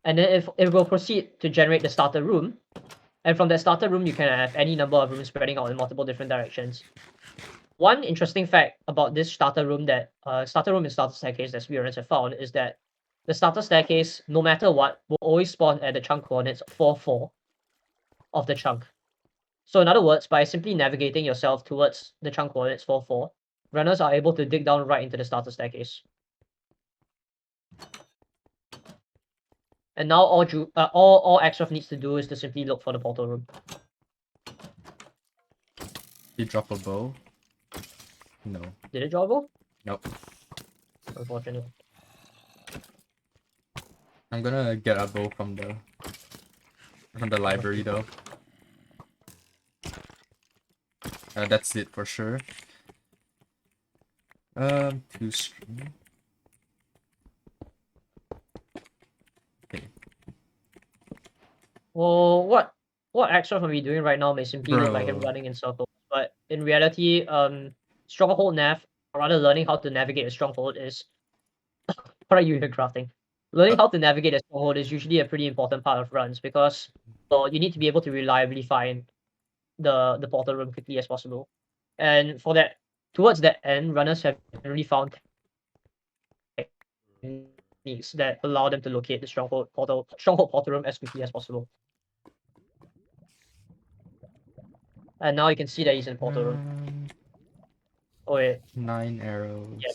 and then if it will proceed to generate the starter room, and from that starter room you can have any number of rooms spreading out in multiple different directions. One interesting fact about this starter room and starter staircase that speedrunners have found is that the starter staircase, no matter what, will always spawn at the chunk coordinates 4-4 of the chunk. So in other words, by simply navigating yourself towards the chunk coordinates 4-4, runners are able to dig down right into the starter staircase. And now all Axeroth needs to do is to simply look for the portal room. Did you drop a bow? No. Did it drop a bow? Nope. Unfortunate. I'm gonna get a bow from the library though. That's it for sure. 2 string. Okay. Well, what Axeroth will be doing right now may simply look like him running in circles, but in reality, stronghold nav, or rather learning how to navigate a stronghold is what are you even crafting? Learning how to navigate a stronghold is usually a pretty important part of runs because, well, you need to be able to reliably find the portal room quickly as possible. And for that, towards that end, runners have generally found techniques that allow them to locate the stronghold portal room as quickly as possible. And now you can see that he's in portal room. Oh wait, 9 arrows. yeah.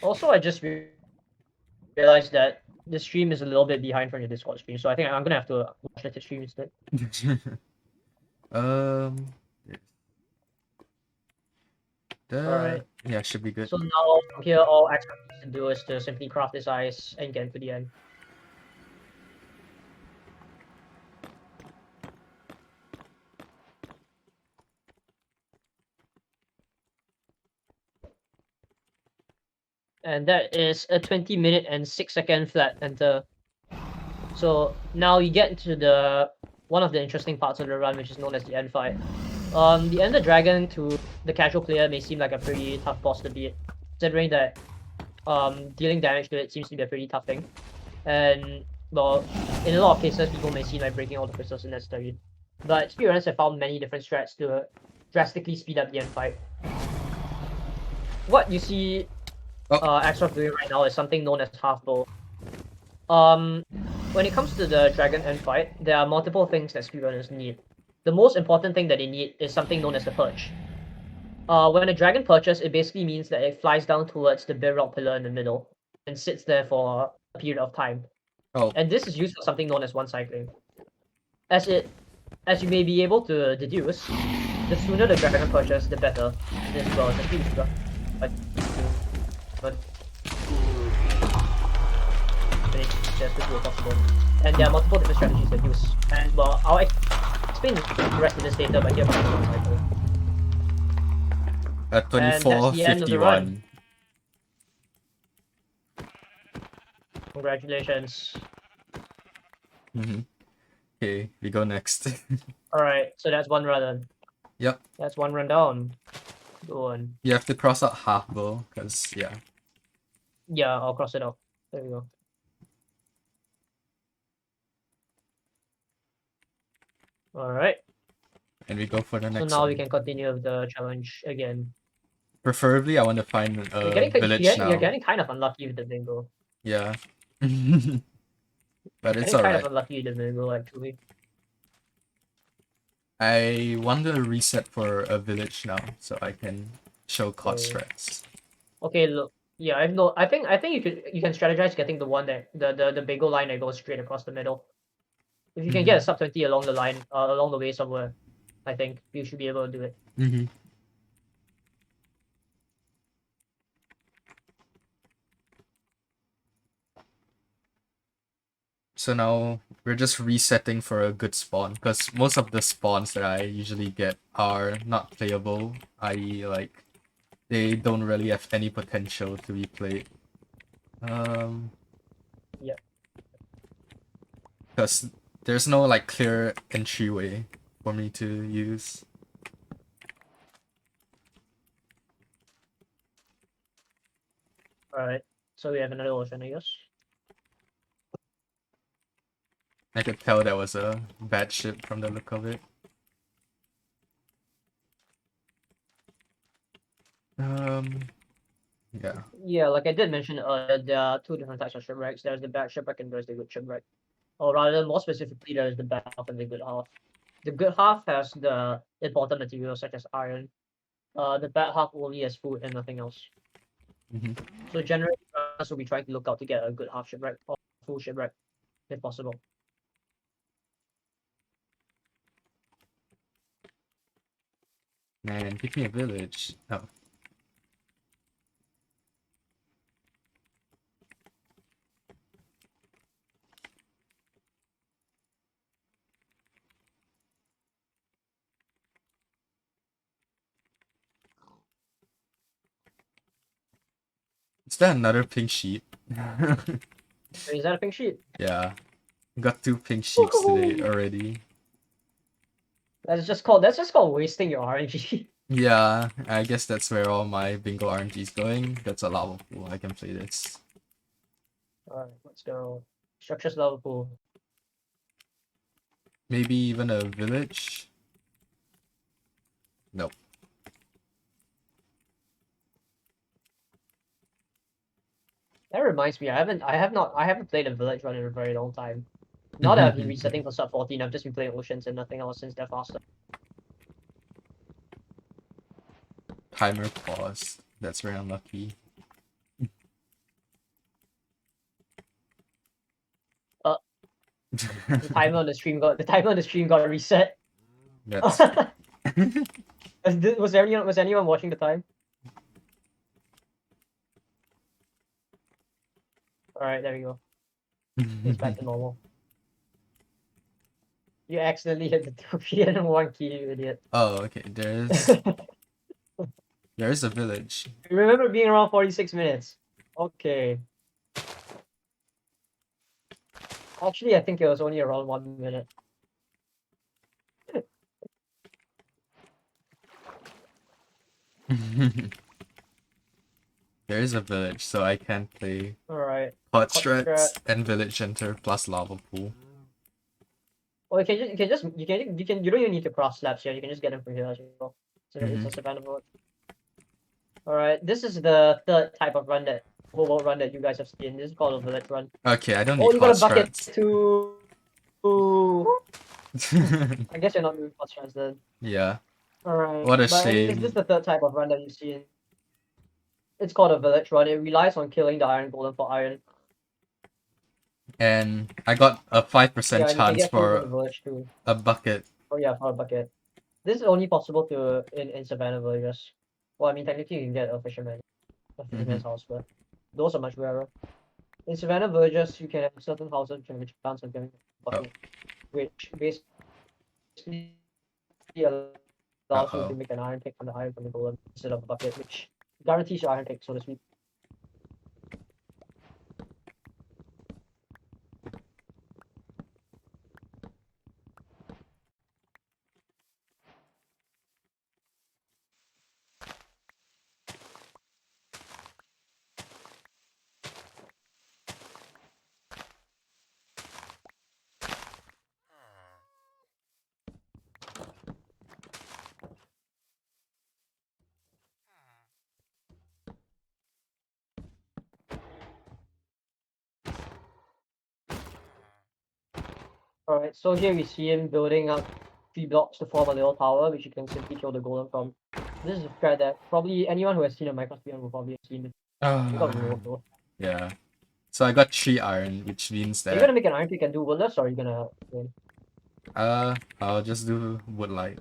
Also, I just realized that the stream is a little bit behind from your Discord stream, so I think I'm gonna have to watch the stream instead. um, Alright. yeah, should be good. So now from here, all Axeroth needs to do is to simply craft his eyes and get to the end. And that is a 20-minute and 6-second flat enter. So now you get into the one of the interesting parts of the run, which is known as the end fight. The Ender Dragon to the casual player may seem like a pretty tough boss to beat, considering that dealing damage to it seems to be a pretty tough thing. And well, in a lot of cases, people may seem like breaking all the crystals unnecessary. But speedrunners have found many different strats to drastically speed up the end fight. What you see Axeroth doing right now is something known as half bow. When it comes to the dragon end fight, there are multiple things that speedrunners need. The most important thing that they need is something known as the perch. When a dragon perches, it basically means that it flies down towards the bedrock pillar in the middle and sits there for a period of time. And this is used for something known as one cycling. As you may be able to deduce, the sooner the dragon perches, the better. This well is actually but as quickly as possible. And there are multiple different strategies that use. And well, I'll explain the rest of this later, but here comes the one cycle. At 24:51. Congratulations. Okay, we go next. Alright, so that's one run done. Yep. That's one run down. Go on. You have to cross out half bow, because, yeah. Yeah, I'll cross it out. There we go. Alright. And we go for the next one. So now we can continue with the challenge again. Preferably, I want to find a village now. You're getting kind of unlucky with the bingo. Yeah. But it's kind alright. of unlucky with the bingo, actually. I want to reset for a village now, so I can show COD strats. Okay, look. Yeah, I think you can strategize getting the one that the bingo line that goes straight across the middle. If you can get a sub 20 along the line, along the way somewhere, I think you should be able to do it. So now we're just resetting for a good spawn, because most of the spawns that I usually get are not playable, i.e. like they don't really have any potential to be played. Yeah. Because there's no like clear entryway for me to use. Alright, so we have another ocean, I guess. I could tell that was a bad ship from the look of it. Yeah. Yeah, like I did mention, there are two different types of shipwrecks. There's the bad shipwreck and there's the good shipwreck. Or rather, more specifically, there's the bad half and the good half. The good half has the important materials such as iron. The bad half only has food and nothing else. So generally, runners will be trying to look out to get a good half shipwreck or full shipwreck, if possible. Man, give me a village. Oh. Is that another pink sheep? Is that a pink sheep? Yeah. Got 2 pink sheeps today already. That's just called wasting your RNG. Yeah, I guess that's where all my bingo RNG is going. That's a lava pool. I can play this. Alright, let's go. Structures lava pool. Maybe even a village? Nope. That reminds me, I haven't played a village run in a very long time. Now that I've been resetting for sub 14, I've just been playing Oceans and nothing else since they're faster. Timer paused. That's very unlucky. The timer on the stream got reset. That's Was anyone watching the time? Alright, there we go. It's back to normal. You accidentally hit the 2 p.m. 1 key, you idiot. Oh, okay. There's a village. Remember being around 46 minutes. Okay. Actually, I think it was only around 1 minute. There is a village, so I can play Alright. hot strats and village center plus lava pool. Well, you don't even need to cross slabs here. You can just get them from here as well. So it's just a random road. Alright, this is the third type of run that you guys have seen. This is called a village run. Okay, I don't need Oh, you got hot a bucket strats. too. I guess you're not doing hot strats then. Yeah. Alright. What a but anyways, shame. this is the third type of run that you've seen. It's called a village run. It relies on killing the iron golem for iron. And I got a 5% Yeah, and you can chance get food from the for village too. a bucket. Oh yeah, for a bucket. This is only possible in savannah villages. Well, I mean, technically you can get a fisherman's house, but those are much rarer. In savannah villages, you can have certain houses which have a chance of getting a bucket, which basically allows you to make an iron pick from the iron from the golem instead of a bucket, which guarantees your iron pick, so to speak. Alright, so here we see him building up 3 blocks to form a little tower, which you can simply kill the golem from. This is a threat that probably anyone who has seen a Minecraft speedrun will probably have seen it. You got removed though. Yeah. So I got 3 iron, which means Are you that gonna make an iron pick and do woodless, or are you gonna win? I'll just do woodlight.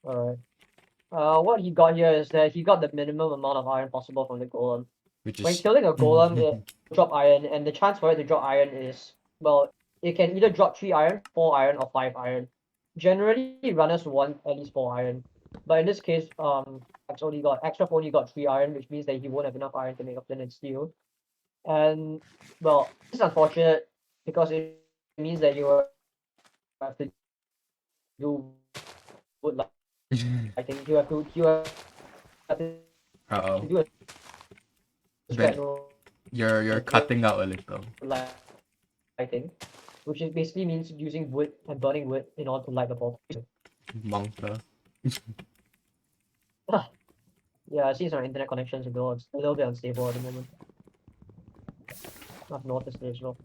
Alright. What he got here is that he got the minimum amount of iron possible from the golem. Which When is killing a golem, it drop iron, and the chance for it to drop iron is, well, it can either drop 3 iron, 4 iron, or 5 iron. Generally, runners want at least 4 iron. But in this case, Axeroth only got 3 iron, which means that he won't have enough iron to make a flint and steel. And, well, this is unfortunate because it means that you have to do wood I think you have to do a You're cutting out a little. lighting, which is basically means using wood and burning wood in order to light the portal. Monka. Yeah, I see some internet connections a little bit unstable at the moment. I've noticed it as well.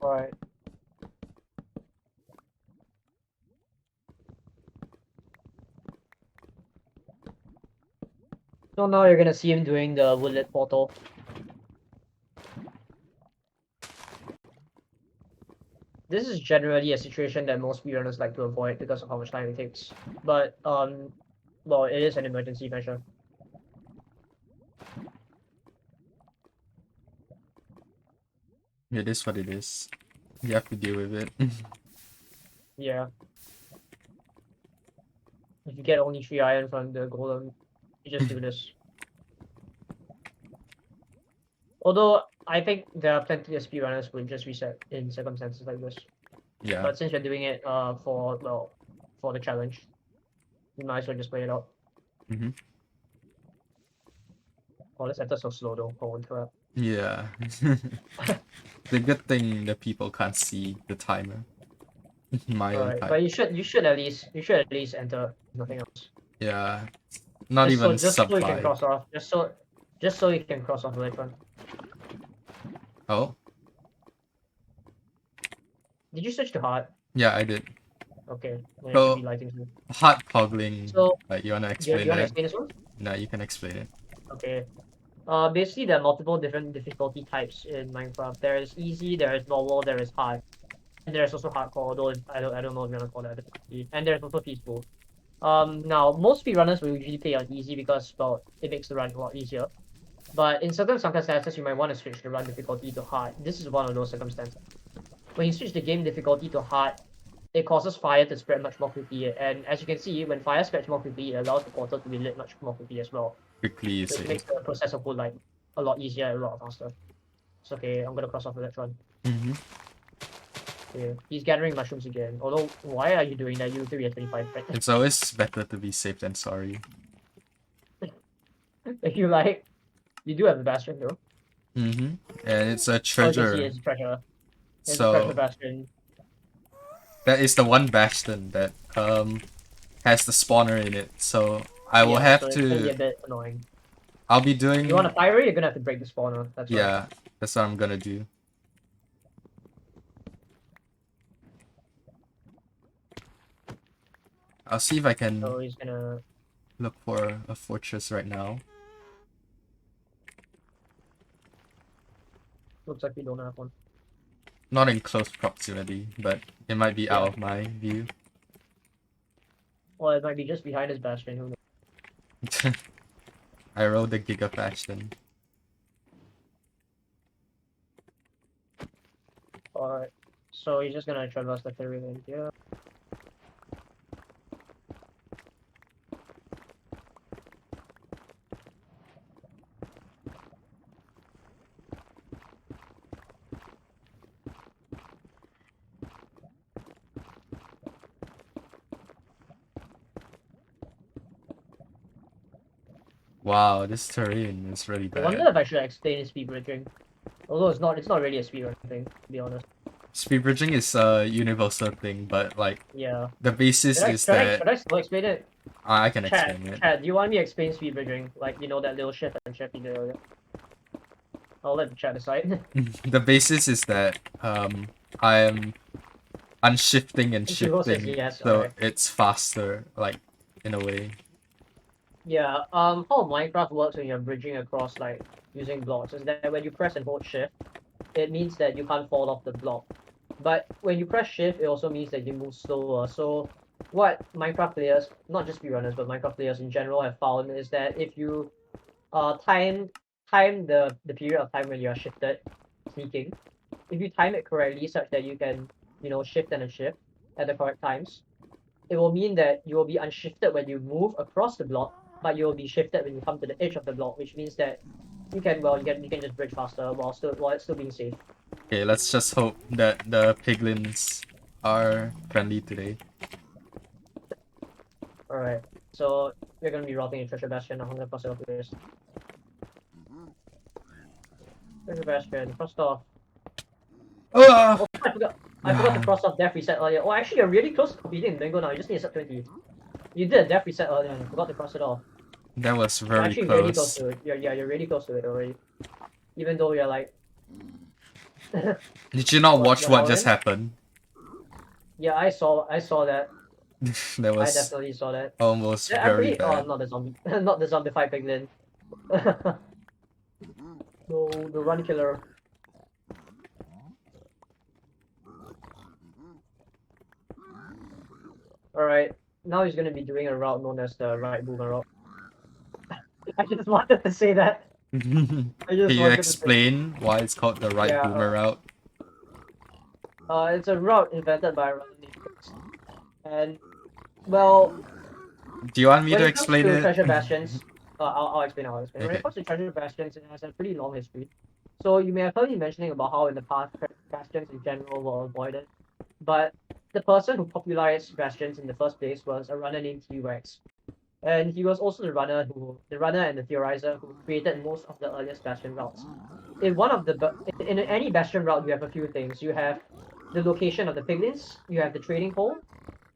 Alright. So now you're gonna see him doing the woodlit portal. This is generally a situation that most speedrunners like to avoid because of how much time it takes. But well, it is an emergency measure. It is what it is. You have to deal with it. Yeah. If you get only 3 iron from the golem, you just do this. Although, I think there are plenty of speedrunners who will just reset in circumstances like this. Yeah. But since you're doing it for the challenge, you might as well just play it out. Mm-hmm. Oh, this enter so slow though, for one trap. Yeah. The good thing that people can't see the timer. My own Alright, time. but you should at least enter nothing else. Yeah. Not even Just so you can sub-5. cross off. Just so you can cross off the left one. Oh? Did you switch to hard? Yeah, I did. Okay, then it should be So, lighting too. hot toggling, So like, you wanna do you explain wanna that? explain this one? No, you can explain it. Okay. Basically there are multiple different difficulty types in Minecraft. There is easy, there is normal, there is hard. And there's also hardcore, although I don't know if you wanna call that difficulty. And there's also peaceful. Now most speedrunners will usually play on easy because well it makes the run a lot easier. But in certain circumstances you might want to switch the run difficulty to hard. This is one of those circumstances. When you switch the game difficulty to hard, it causes fire to spread much more quickly. And as you can see, when fire spreads more quickly, it allows the portal to be lit much more quickly as well. Quickly, you So it say. makes the process of wood like a lot easier and a lot faster. It's okay, I'm gonna cross off Electron. Mm-hmm. Okay. He's gathering mushrooms again. Although, why are you doing that? You 3 at 25, right? It's always better to be safe than sorry. You do have a bastion though. Mm-hmm. And it's a Oh, you can see treasure. it's treasure. It's a So treasure bastion. that is the one bastion that has the spawner in it. So I will Yeah, have so it's gonna be a to. bit annoying. I'll be doing. You want a fire? You're gonna have to break the spawner. That's right. Yeah, that's what I'm gonna do. I'll see if I can So he's gonna. look for a fortress right now. Looks like we don't have one. Not in close proximity, but it might be out of my view. Well, it might be just behind his bastion. Who knows? I rolled the Giga Bastion. Alright. So he's just gonna traverse the terrain in here. Wow, this terrain is really I wonder bad. if I should explain his speed bridging. Although it's not really a speedrun thing, to be honest. Speed bridging is a universal thing, but like Yeah. the basis is that Should I still explain it? I can Chat, explain it. chat, do you want me to explain speed bridging? Like, you know that little shift and shift you did earlier? I'll let the chat decide. The basis is that I am unshifting and Hugo says shifting, yes, so alright. it's faster, like in a way. Yeah, how Minecraft works when you're bridging across, like, using blocks is that when you press and hold shift, it means that you can't fall off the block. But when you press shift, it also means that you move slower. So what Minecraft players, not just speedrunners, but Minecraft players in general have found is that if you time the period of time when you are shifted, sneaking, if you time it correctly such that you can, shift and unshift at the correct times, it will mean that you will be unshifted when you move across the block, but you will be shifted when you come to the edge of the block, which means that you can just bridge faster while it's still being safe. Okay, let's just hope that the piglins are friendly today. Alright, so we're gonna be routing a treasure bastion. I'm gonna cross it off this. Treasure bastion, crossed off. Ah! Oh, I forgot to cross off death reset earlier. Oh, actually, you're really close to completing. Don't go now. You just need a sub 20. You did a death reset earlier and you forgot to cross it off. That was You're very actually close. really close to it. You're really close to it already. Even though you're like. Did you not watch what Orange? just happened? Yeah, I saw that. That I was definitely saw that. almost Yeah, very oh, bad. not the zombie, not the zombified piglin. No, the run killer. Alright, now he's gonna be doing a route known as the right boomer route. I just wanted to say that. Can I just you wanted explain why it's called the right Yeah, boomer route? It's a route invented by a runner named Chris. And, well, Do you want me when to it comes explain to it? treasure bastions, I'll explain. When Okay. it comes to treasure bastions, it has a pretty long history. So you may have heard me mentioning about how in the past bastions in general were avoided, but the person who popularized bastions in the first place was a runner named T-Rex. And he was also the runner and the theorizer who created most of the earliest bastion routes. In any bastion route, you have a few things. You have the location of the piglins, you have the trading hole,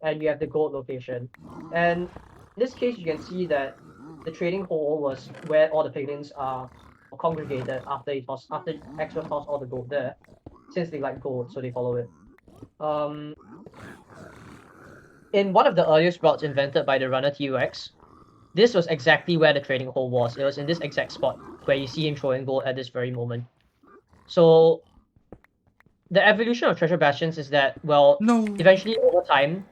and you have the gold location. And in this case, you can see that the trading hole was where all the piglins are congregated after Axeroth tossed all the gold there, since they like gold, so they follow it. In one of the earliest routes invented by the runner TUX, this was exactly where the trading hole was. It was in this exact spot where you see him throwing gold at this very moment. So the evolution of treasure bastions is that, well, eventually over time,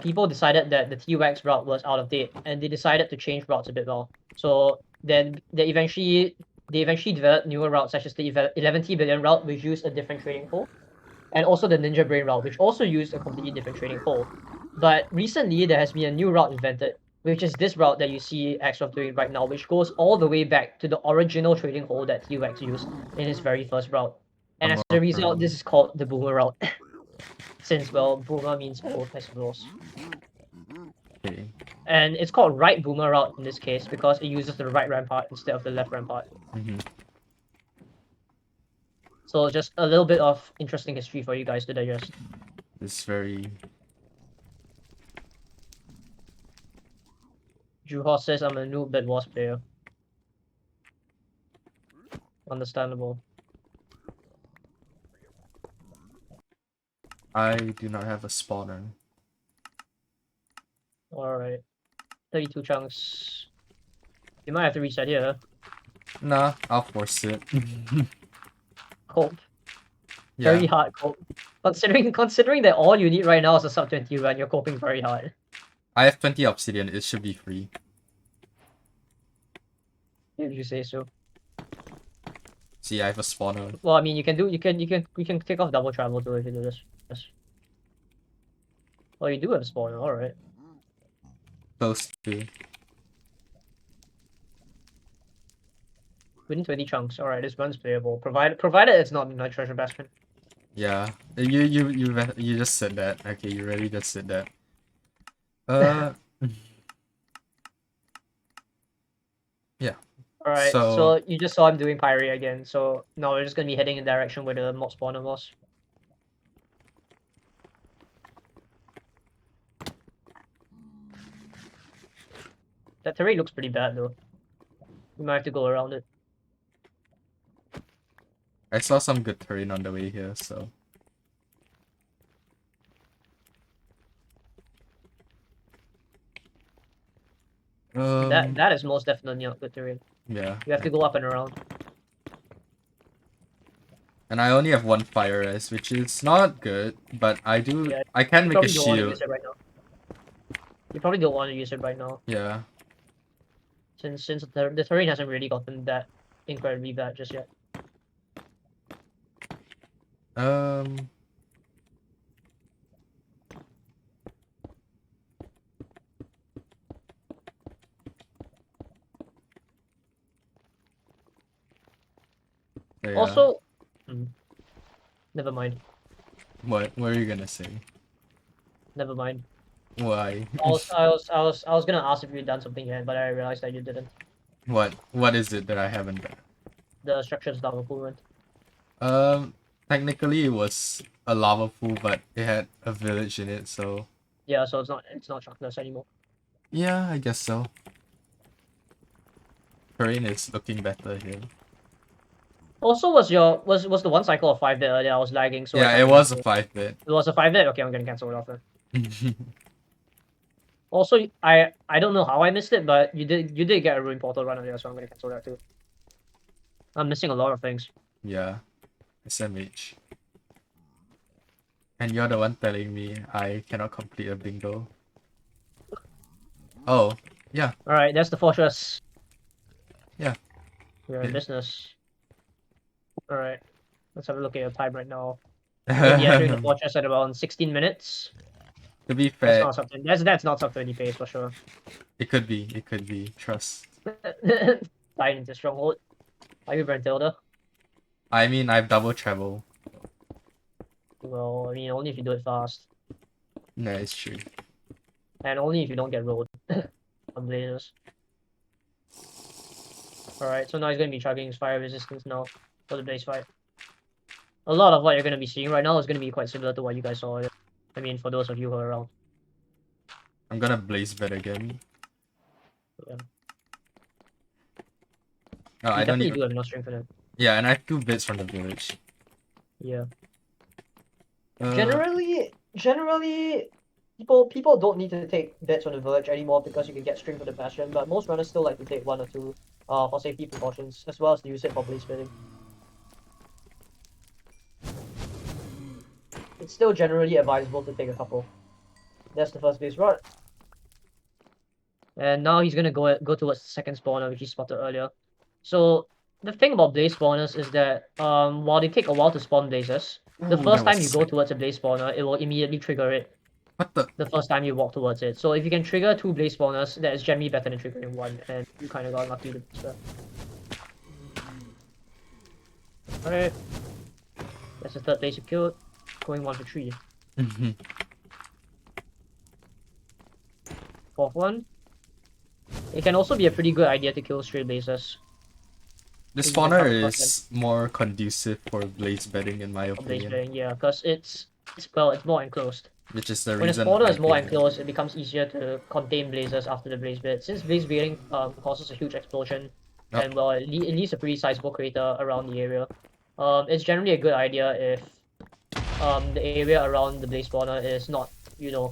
people decided that the TUX route was out of date, and they decided to change routes a bit more. So then they eventually developed newer routes such as the 11T billion route, which used a different trading hole, and also the Ninja Brain route, which also used a completely different trading hole. But recently, there has been a new route invented, which is this route that you see Axeroth doing right now, which goes all the way back to the original trading hole that TUX used in his very first route. And as a result, this is called the Boomer route. Since, well, Boomer means both, I suppose. Okay. And it's called right Boomer route in this case because it uses the right rampart instead of the left rampart. So just a little bit of interesting history for you guys to digest. It's very... Juho says I'm a noob but was player. Understandable. I do not have a spawner. Alright. 32 chunks. You might have to reset here. Nah, I'll force it. Cope. Yeah. Very hard cope. Considering that all you need right now is a sub 20 run, you're coping very hard. I have 20 obsidian, it should be free. If you say so. See, I have a spawner. Well, I mean, you can take off double travel too if you do this. Yes. Oh, you do have a spawner, alright. Close to. We need 20 chunks. Alright, this run's playable. Provided it's not Midnight Treasure Bastion. Yeah. You just said that. Okay, you really just said that. Yeah. Alright, so you just saw him doing Pyre again, so now we're just gonna be heading in the direction where the mob spawner was. That terrain looks pretty bad though. We might have to go around it. I saw some good terrain on the way here, so... That is most definitely not good terrain. Yeah. You have to go up and around. And I only have one fire res, which is not good, but I can make a shield. You probably don't want to use it right now. Yeah. Since the terrain hasn't really gotten that incredibly bad just yet. Yeah. Also, never mind. What are you gonna say? Never mind. Why? I was gonna ask if you'd done something yet, but I realized that you didn't. What is it that I haven't done? The structure's lava pool run. Technically it was a lava pool, but it had a village in it, so... Yeah, so it's not chunkless anymore. Yeah, I guess so. Terrain is looking better here. Also, was the one cycle of 5-bit earlier? I was lagging, so yeah, it was a 5-bit. It was a 5-bit. Okay, I'm gonna cancel it off then. Also, I don't know how I missed it, but you did get a ruin portal run earlier, so I'm gonna cancel that too. I'm missing a lot of things. Yeah, SMH. And you're the one telling me I cannot complete a bingo. Oh, yeah. Alright, that's the fortress. Yeah. We're in business. Alright. Let's have a look at your time right now. We'll be entering the fortress at around 16 minutes. To be fair, that's not sub 20 pace for sure. It could be. Trust. Dying into stronghold. Are you Brentilda? I mean, I've double travel. Well, I mean, only if you do it fast. No, it's true. And only if you don't get rolled. blazes. Alright, so now he's going to be chugging his fire resistance now for the blaze fight. A lot of what you're going to be seeing right now is going to be quite similar to what you guys saw. I mean, for those of you who are around. I'm gonna blaze bed again. Yeah. Oh, You I don't definitely even. do have enough strength for that. Yeah, and I have 2 bits from the village. Yeah. Uh, Generally, people don't need to take bets on the village anymore because you can get string for the bastion, but most runners still like to take 1 or 2 for safety precautions, as well as to use it for blaze bidding. It's still generally advisable to take a couple. That's the first base run. And now he's gonna go towards the second spawner, which he spotted earlier. So the thing about blaze spawners is that while they take a while to spawn blazes, the Ooh, first that was time you go sick. towards a blaze spawner, it will immediately trigger it What the? the first time you walk towards it. So if you can trigger 2 blaze spawners, that is generally better than triggering 1, and you kind of got lucky with this. Alright, that's the third blaze you killed. Going 1 for 3. Fourth one. It can also be a pretty good idea to kill stray blazes. The You can spawner come across is more conducive for blaze bedding, in my blaze opinion. bidding, yeah, because it's more enclosed. Which is the When a reason spawner I is more picked it. enclosed, it becomes easier to contain blazes after the blaze bid. Since blaze bidding causes a huge explosion, Oh. and well, it leaves a pretty sizable crater around the area. It's generally a good idea if the area around the blaze spawner is not,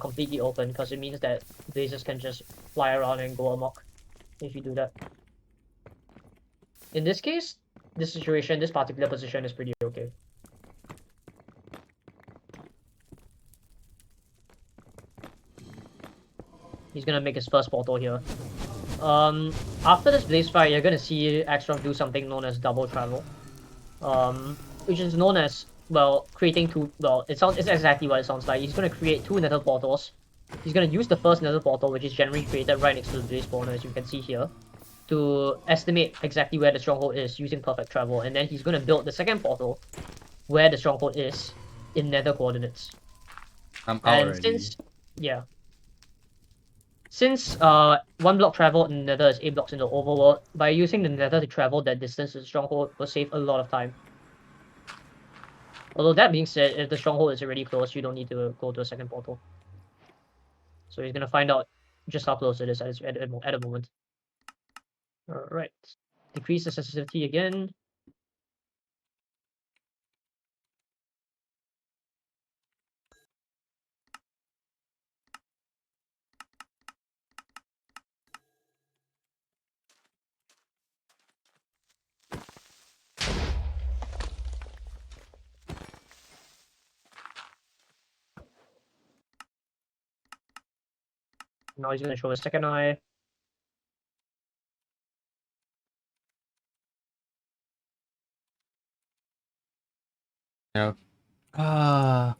completely open, because it means that blazes can just fly around and go amok if you do that. In this case, this particular position is pretty okay. He's gonna make his first portal here. After this blaze fight, you're gonna see Axeroth do something known as double travel. Which is known as, well, creating two, well, it's exactly what it sounds like. He's gonna create 2 nether portals. He's gonna use the first nether portal, which is generally created right next to the blaze spawner, as you can see here, to estimate exactly where the stronghold is using perfect travel, and then he's gonna build the second portal where the stronghold is in nether coordinates. I'm out And already. since 1 block travel in the nether is 8 blocks in the overworld, by using the nether to travel that distance to the stronghold will save a lot of time. Although that being said, if the stronghold is already close, you don't need to go to a second portal. So he's gonna find out just how close it is at the moment. Alright. Decrease the sensitivity again. Now he's gonna show his second eye. Yeah. Ah.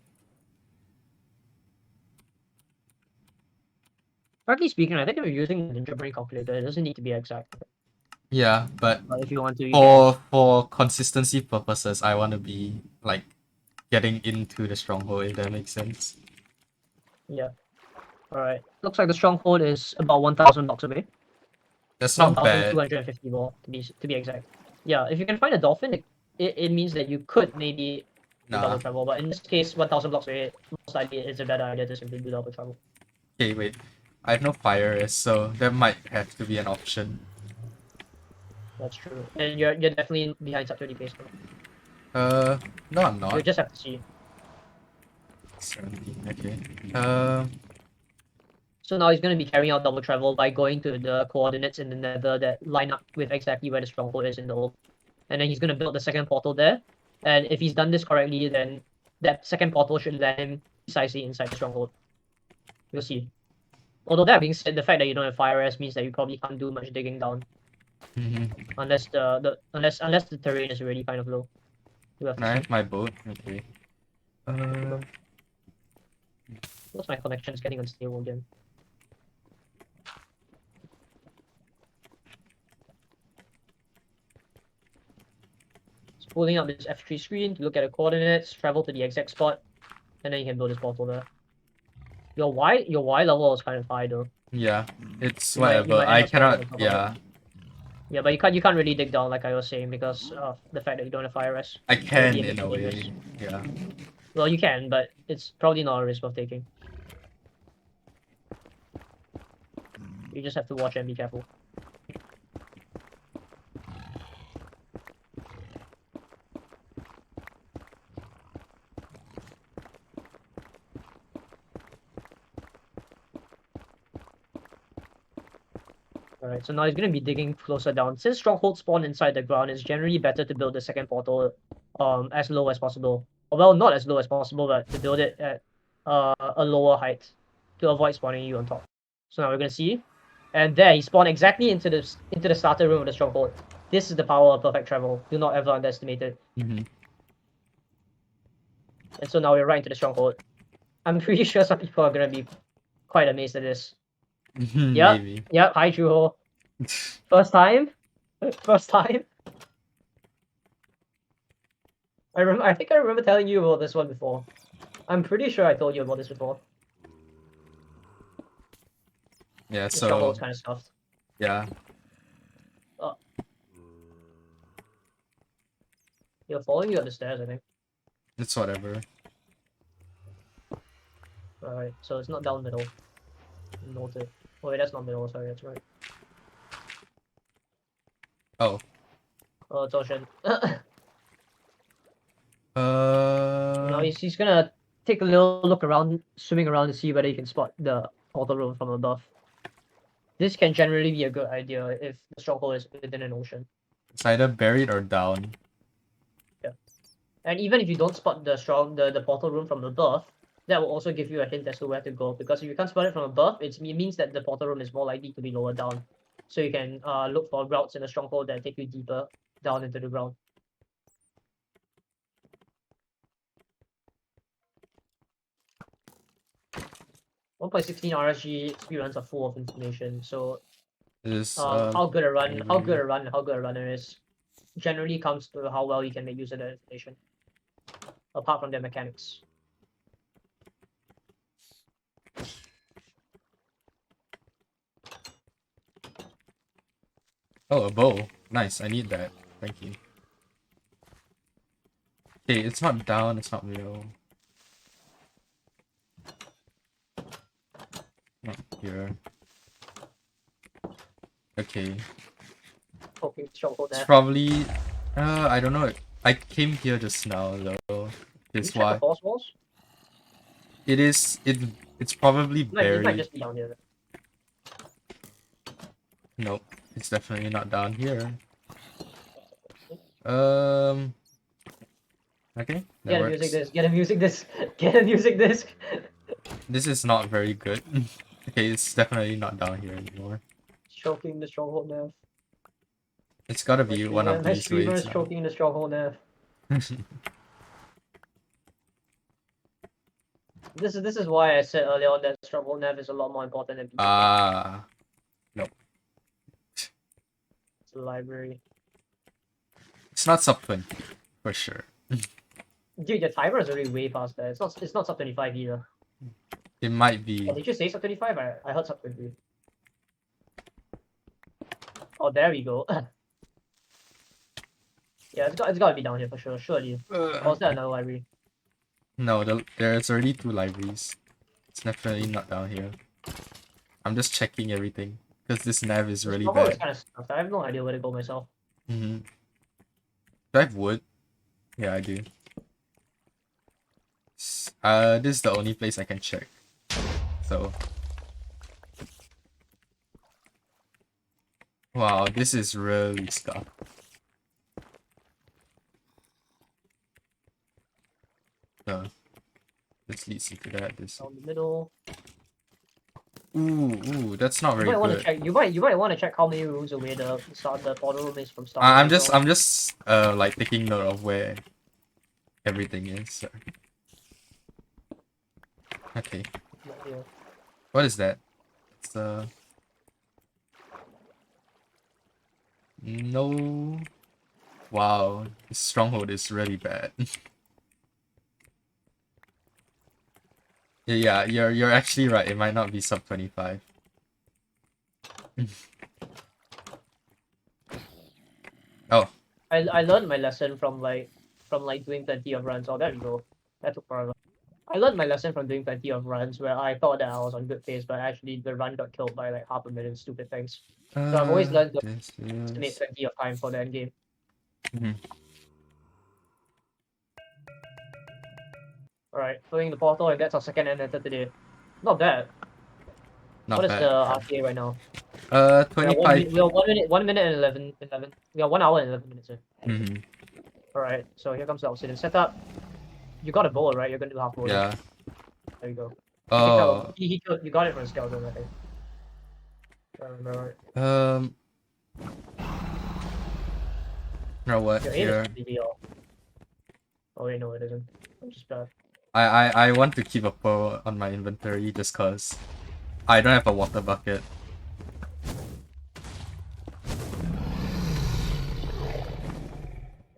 Frankly speaking, I think if you're using the Ninja Brain calculator, it doesn't need to be exact. Yeah, but If you want to, you can. for consistency purposes, I want to be like getting into the stronghold, if that makes sense. Yeah. Alright. Looks like the stronghold is about 1,000 blocks away. That's not bad. 1,250 more to be exact. Yeah, if you can find a dolphin, it means that you could maybe do Nah. double travel, but in this case, 1,000 blocks away, most likely it's a better idea to simply do double travel. Okay, wait. I have no fire, so that might have to be an option. That's true. And you're definitely behind sub 30 pace No, I'm You not. just have to see. 17, okay. So now he's going to be carrying out double travel by going to the coordinates in the nether that line up with exactly where the stronghold is in the old. And then he's going to build the second portal there. And if he's done this correctly, then that second portal should land him precisely inside the stronghold. You'll see. Although that being said, the fact that you don't have fire res means that you probably can't do much digging down. Unless the terrain is already kind of low. You have Can to I see. have my boat? Okay. What's my connection is getting unstable again? It's pulling up this F3 screen to look at the coordinates, travel to the exact spot, and then you can build this portal there. Your Y level is kind of high though. Yeah, it's You might whatever. end I up spawning cannot. on top of it. Yeah, Yeah, but you can't really dig down like I was saying because of the fact that you don't have fire rest. I It would be can a bit in a too dangerous. way. Yeah. Well, you can, but it's probably not a risk worth taking. You just have to watch and be careful. Alright, so now he's gonna be digging closer down. Since strongholds spawn inside the ground, it's generally better to build the second portal as low as possible. Or, well, not as low as possible, but to build it at a lower height to avoid spawning you on top. So now we're gonna see. And there, he spawned exactly into the starter room of the stronghold. This is the power of perfect travel. Do not ever underestimate it. Mm-hmm. And so now we're right into the stronghold. I'm pretty sure some people are gonna be quite amazed at this. Yep, Maybe. yep, hi Chuho. First time? First time? I think I remember telling you about this one before. I'm pretty sure I told you about this before. Yeah. The So stronghold's kind of stuffed. yeah. You're following you up the stairs, I think. It's whatever. Alright, so it's not down middle. Noted. Oh wait, that's not middle, sorry, that's right. Oh. Oh, it's ocean. Now Uh. he's gonna take a little look around, swimming around to see whether he can spot the portal room from above. This can generally be a good idea if the stronghold is within an ocean. It's either buried or down. Yeah. And even if you don't spot the portal room from above, that will also give you a hint as to where to go. Because if you can't spot it from above, it means that the portal room is more likely to be lower down. So you can look for routes in the stronghold that take you deeper down into the ground. 1.16 RSG speedruns are full of information, so how good a runner is generally comes to how well you can make use of that information. Apart from their mechanics. Oh, a bow. Nice. I need that. Thank you. Okay, it's not down. It's not middle. Not here. Okay. Okay, stronghold It's there. probably. I don't know. I came here just now though. Is Check the why. force walls. It is. It's probably It might buried. just be down here. Nope. It's definitely not down here. Okay. That Get a works. music disc. Get a music disc. Get a music disc. This is not very good. Okay, it's definitely not down here anymore. Choking the stronghold nav. It's gotta be one of My these streamer ways is now. choking the stronghold nav. This is why I said earlier on that stronghold nav is a lot more important than BTK. Ah. Nope. It's a library. It's not sub 20, for sure. Dude, your timer is already way past that. It's not sub 25 either. It might be. Oh, did you say sub 25? I heard sub 20. Oh, there we go. Yeah, it's gotta be down here for sure, surely. Or is that another library? No, there's already 2 libraries. It's definitely not down here. I'm just checking everything because this nav is really Stronghold bad. is kind of stuffed. I have no idea where to go myself. Do I have wood? Yeah, I do. This is the only place I can check. So. Wow, this is really stuff. So, this leads into that. This. Down the middle. Ooh, that's not very good. You might want to check how many rooms away the portal room is from start. I'm just like taking note of where everything is. So. Okay. What is that? It's no. Wow, this stronghold is really bad. Yeah, you're actually right. It might not be sub 25. Oh, I learned my lesson from doing plenty of runs. Oh, there we go. That took forever. I learned my lesson from doing plenty of runs where I thought that I was on good pace, but actually the run got killed by like 500,000 stupid things. So I've always learned to this estimate is. plenty of time for the end game. Mhm. Alright, filling the portal, and that's our second end enter today. Not bad. Not What is bad. the RTA right now? We are 25. we are 1 minute and 11. We are 1 hour and 11 minutes in. Mhm. Alright, so here comes the obsidian setup. You got a bowl, right? You're gonna do half bowl. Yeah. There you go. Oh. You got it from skeleton, I think. If I remember right. You know what? Your aim Here. is pretty off. Oh wait, no, it isn't. I'm just bad. I want to keep a pearl on my inventory just cause I don't have a water bucket.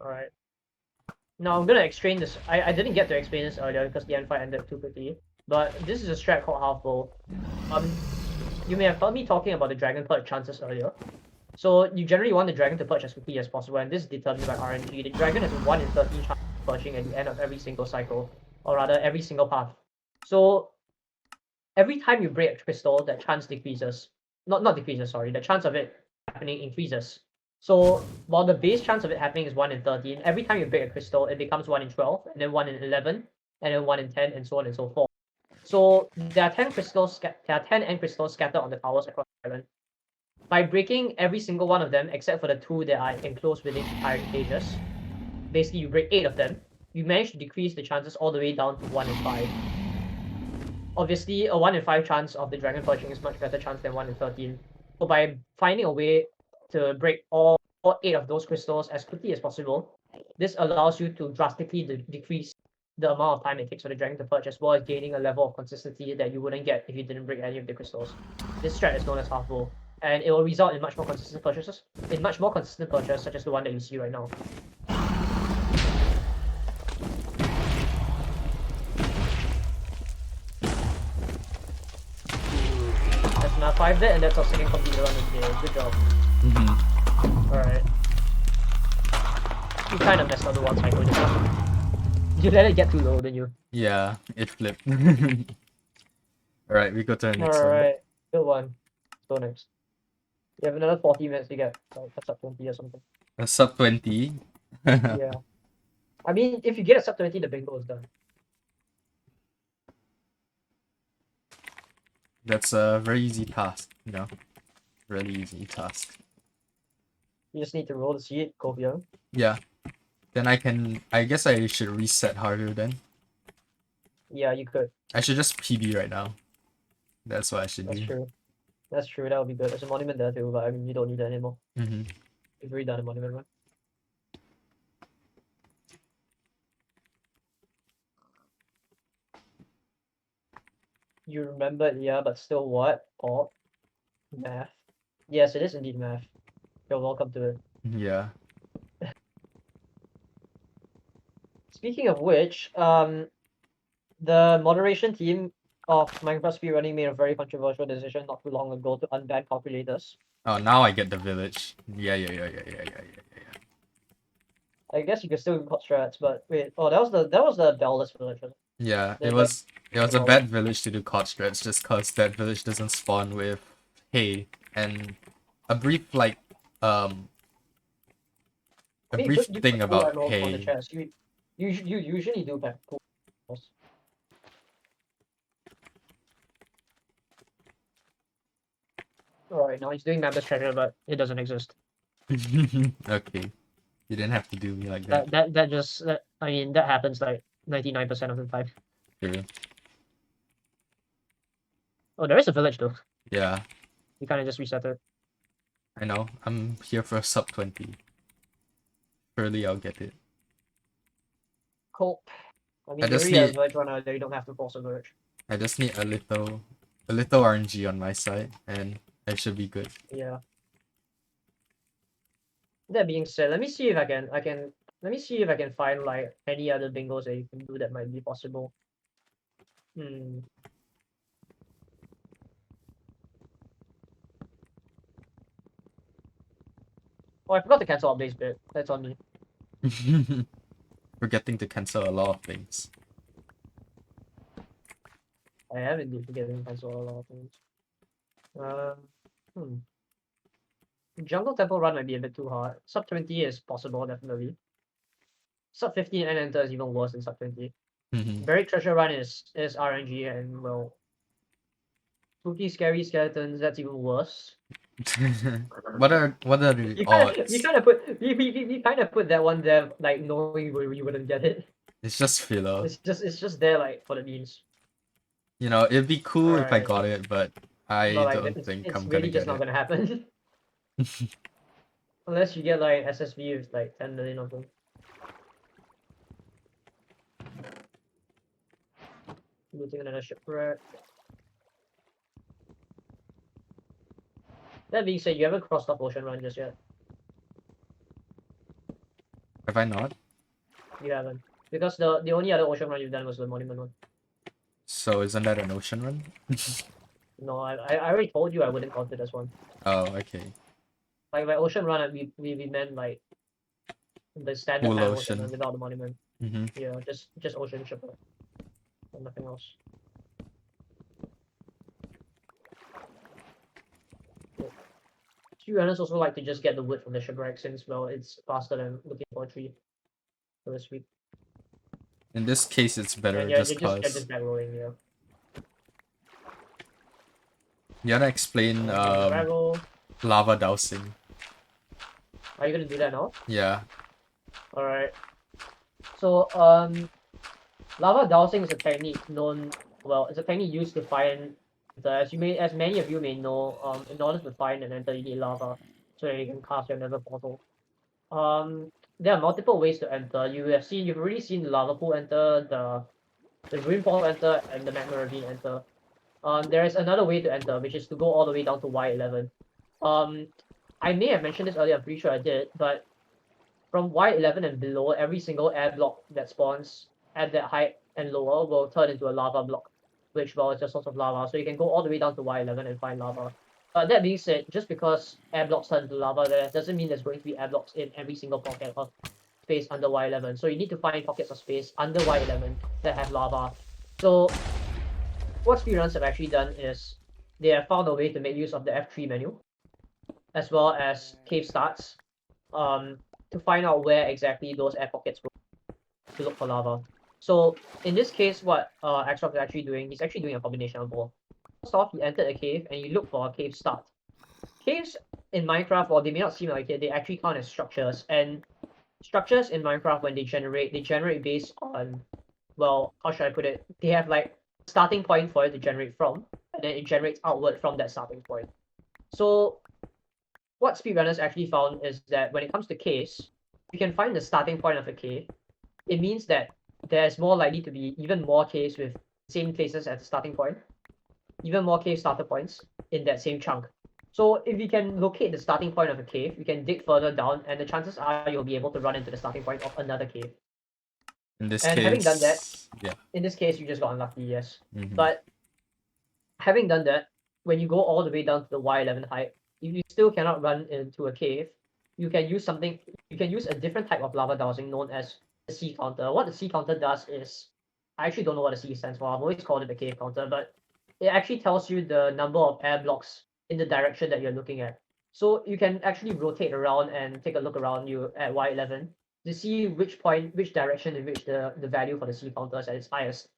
Alright. Now I'm gonna explain this. I didn't get to explain this earlier because the end fight ended too quickly. But this is a strat called half bowl. You may have heard me talking about the dragon perch chances earlier. So you generally want the dragon to perch as quickly as possible, and this is determined by RNG. The dragon has a 1 in 13 chance of perching at the end of every single cycle, or rather every single path. So every time you break a crystal, that chance decreases. Not decreases, sorry. The chance of it happening increases. So while the base chance of it happening is 1 in 13, every time you break a crystal, it becomes 1 in 12, and then 1 in 11, and then 1 in 10, and so on and so forth. So there are 10 crystals. There are 10 end crystals scattered on the towers across the island. By breaking every single one of them, except for the 2 that are enclosed within pirate cages, basically you break 8 of them, you manage to decrease the chances all the way down to 1 in 5. Obviously, a 1 in 5 chance of the dragon perching is much better chance than 1 in 13. So by finding a way to break all 8 of those crystals as quickly as possible, this allows you to drastically decrease the amount of time it takes for the dragon to perch, as well as gaining a level of consistency that you wouldn't get if you didn't break any of the crystals. This strat is known as half bowl, and it will result in much more consistent purchases, such as the one that you see right now. That's now 5 there, and that's our second complete run of the day. Good job. Alright. You kind of messed up the one cycle just now. You let it get too low, didn't you? Yeah, it flipped. Alright, we go to the next one. Alright, good one. Go next. You have another 40 minutes to get. Like, that's up 20 or something. A sub 20. Yeah. I mean, if you get a sub 20, the bingo is done. That's a very easy task, you know. Really easy task. You just need to roll the seed, go here. Yeah. Then I guess I should reset harder then. Yeah, you could. I should just PB right now. That's what I should That's do. true. That's true, that would be good. There's a monument there too, but I mean, you don't need that anymore. Mm-hmm. You've already done a monument run. You remembered, yeah, but still what? Oh, math. Yes, it is indeed math. You're welcome to it. Yeah. Speaking of which, the moderation team of Minecraft Speedrunning made a very controversial decision not too long ago to unban calculators. Oh, now I get the village. Yeah. I guess you could still import strats, but wait, oh, that was the bellless village. Wasn't it? Yeah, The it was a bad village to do cod strats just cause that village doesn't spawn with hay and a brief like a I mean, brief you thing put about emeralds on the hay. chest. You usually do back cool. Alright, now he's doing members treasure, but it doesn't exist. Okay. You didn't have to do me like that. I mean, that happens like 99% of the time. True. Oh, there is a village though. Yeah, You kind of just reset it. I know. I'm here for a sub 20. Surely I'll get it. Cool. I mean, I you just already have need- village runner there, you don't have to force a village. I just need a little RNG on my side and I should be good. Yeah. That being said, let me see if I can find like any other bingos that you can do that might be possible. Hmm. Oh, I forgot to cancel updates bit. That's on me. Forgetting to cancel a lot of things. I have indeed forgetting to cancel a lot of things. Hmm. Jungle Temple run might be a bit too hard. Sub 20 is possible, definitely. Sub 15 and enter is even worse than sub 20. Buried Treasure run is RNG and, well, spooky scary skeletons, that's even worse. what are the You odds? kind of put we kind of put that one there like knowing you wouldn't get it. It's just filler. It's just there like for the memes. You know, it'd be cool if I Alright. got it, but I But like don't think it's I'm gonna really just get not it. gonna happen. Unless you get like SSV with like 10 million of them. Looting another shipwreck. That being said, you haven't crossed up Ocean Run just yet. Have I not? You haven't. Because the only other Ocean Run you've done was the Monument one. So isn't that an ocean run? No, I already told you I wouldn't count it as one. Oh, okay. Like by Ocean Run, we meant like the standard Full kind of Ocean ocean. Run without the Monument. Mm-hmm. Yeah, just Ocean Shipwreck. And nothing else. Speedrunners also like to just get the wood from the shipwreck since, well, it's faster than looking for a tree for the sweep. In this case, it's better And yeah, just you're cause. just back rolling, yeah. You wanna explain lava dousing? Are you gonna do that now? Yeah. Alright. So, lava dousing is a technique known, well, it's a technique used to find, as many of you may know, in order to find and enter, you need lava, so that you can cast your nether portal. There are multiple ways to enter. You've already seen the lava pool enter, the ruin portal enter, and the magma ravine enter. There is another way to enter, which is to go all the way down to Y11. I may have mentioned this earlier, I'm pretty sure I did, but from Y11 and below, every single air block that spawns at that height and lower will turn into a lava block, which, well, is a source of lava. So you can go all the way down to Y11 and find lava. That being said, just because air blocks turn into lava, that doesn't mean there's going to be air blocks in every single pocket of space under Y11. So you need to find pockets of space under Y11 that have lava. So what speedrunners have actually done is they have found a way to make use of the F3 menu, as well as cave starts, to find out where exactly those air pockets were to look for lava. So in this case, what Axeroth is actually doing, he's actually doing a combination of both. First off, you entered a cave and you look for a cave start. Caves in Minecraft, while they may not seem like it, they actually count as structures. And structures in Minecraft, when they generate based on, well, how should I put it? They have like starting point for it to generate from, and then it generates outward from that starting point. So what speedrunners actually found is that when it comes to caves, you can find the starting point of a cave. It means that there's more likely to be even more caves with same places at the starting point, even more cave starter points in that same chunk. So if you can locate the starting point of a cave, you can dig further down, and the chances are you'll be able to run into the starting point of another cave. In this And case, having done that, yeah. in this case, you just got unlucky, yes. Mm-hmm. But having done that, when you go all the way down to the Y11 height, if you still cannot run into a cave, you can use a different type of lava dowsing known as the C counter. What the C counter does is, I actually don't know what the C stands for. I've always called it the cave counter, but it actually tells you the number of air blocks in the direction that you're looking at. So you can actually rotate around and take a look around you at Y11 to see which direction in which the value for the C counter is at its highest.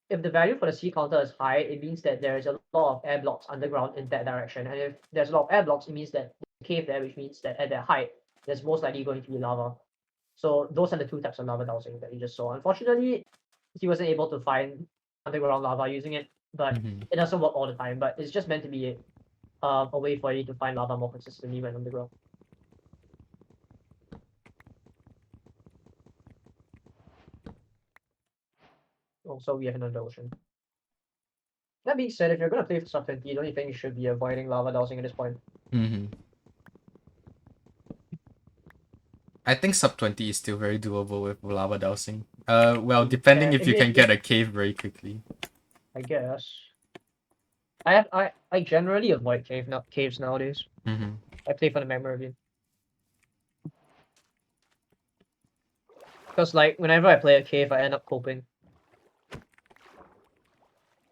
If the value for the C counter is high, it means that there is a lot of air blocks underground in that direction. And if there's a lot of air blocks, it means that there's a cave there, which means that at that height, there's most likely going to be lava. So those are the two types of lava dowsing that you just saw. Unfortunately, he wasn't able to find underground lava using it, but it doesn't work all the time. But it's just meant to be a way for you to find lava more consistently when underground. Also, we have another ocean. That being said, if you're gonna play for sub 20, don't you think you should be avoiding lava dowsing at this point? I think sub 20 is still very doable with lava dowsing. Well, depending if you can get a cave very quickly. I guess. I generally avoid caves nowadays. Mm-hmm. I play for the memory. Because like whenever I play a cave, I end up coping.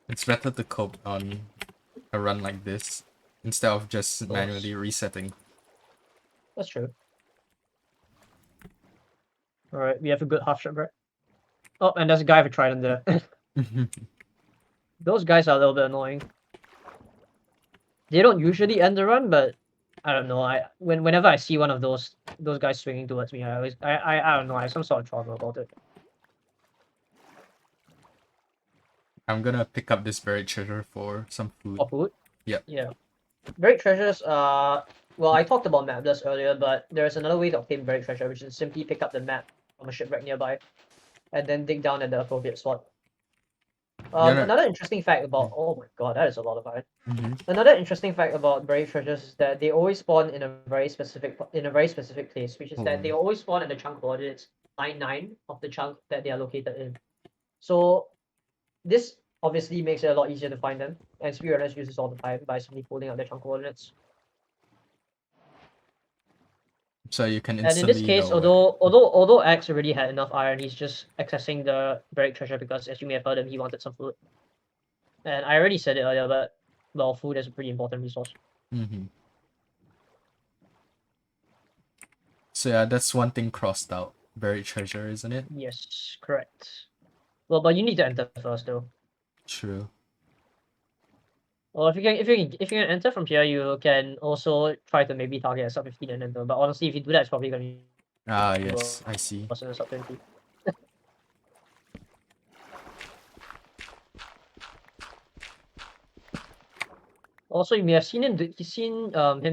It's better to cope on a run like this instead of just manually resetting. That's true. Alright, we have a good half shipwreck. Oh, and there's a guy with a trident there. Those guys are a little bit annoying. They don't usually end the run, but I don't know. Whenever I see one of those guys swinging towards me, I don't know. I have some sort of trauma about it. I'm gonna pick up this buried treasure for some food. For food? Yep. Yeah. Buried treasures well, I talked about mapless earlier, but there's another way to obtain buried treasure, which is simply pick up the map from a shipwreck nearby, and then dig down at the appropriate spot. Another interesting fact about oh my god, that is a lot of iron. Another interesting fact about buried treasures is that they always spawn in a very specific place, which is that they always spawn in the chunk coordinates 99 of the chunk that they are located in. So this obviously makes it a lot easier to find them, and Speedrunners use this all the time by simply pulling out their chunk coordinates. So you can instantly. And in this case, although Axe already had enough iron, he's just accessing the buried treasure because, as you may have heard him, he wanted some food. And I already said it earlier, but well, food is a pretty important resource. So yeah, that's one thing crossed out. Buried treasure, isn't it? Yes, correct. Well, but you need to enter first, though. True. Well, if you can enter from here, you can also try to maybe target a sub 15 and enter. But honestly, if you do that, it's probably gonna be yes, I see. Sub 20. Also, you may have seen him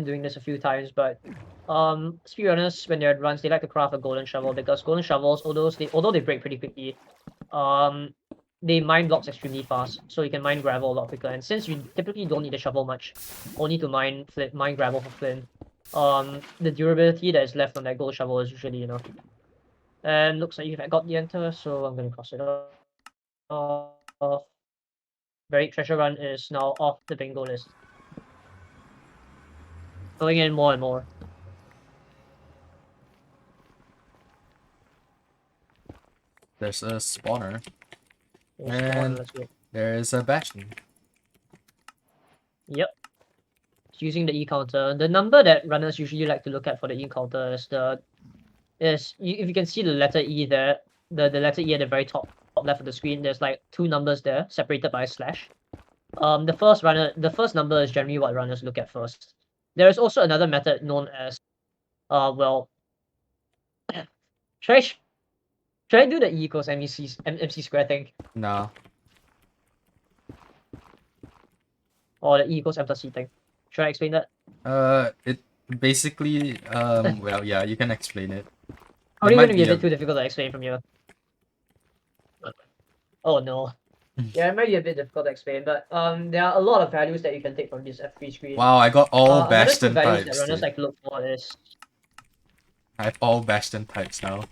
doing this a few times, but speedrunners, when they're at runs, they like to craft a golden shovel because golden shovels, although they break pretty quickly, they mine blocks extremely fast, so you can mine gravel a lot quicker. And since you typically don't need a shovel much, only to mine gravel for flint, the durability that is left on that gold shovel is usually enough. And looks like you've got the enter, so I'm gonna cross it off. Buried treasure run is now off the bingo list. Going in more and more. There's a spawner. And there is a bastion. Yep. Using the E counter. The number that runners usually like to look at for the E counter is if you can see the letter E there, the letter E at the very top left of the screen, there's like two numbers there separated by a slash. The first number is generally what runners look at first. There is also another method known as well, should I do the E equals MC square thing? No. Or the E equals M plus C thing? Should I explain that? It basically well, yeah, you can explain it. Probably going to be a bit too difficult to explain from here. Oh no. Yeah, it might be a bit difficult to explain, but there are a lot of values that you can take from this F3 screen. Wow, I got all bastion values types. That runners like to look for is I have all bastion types now.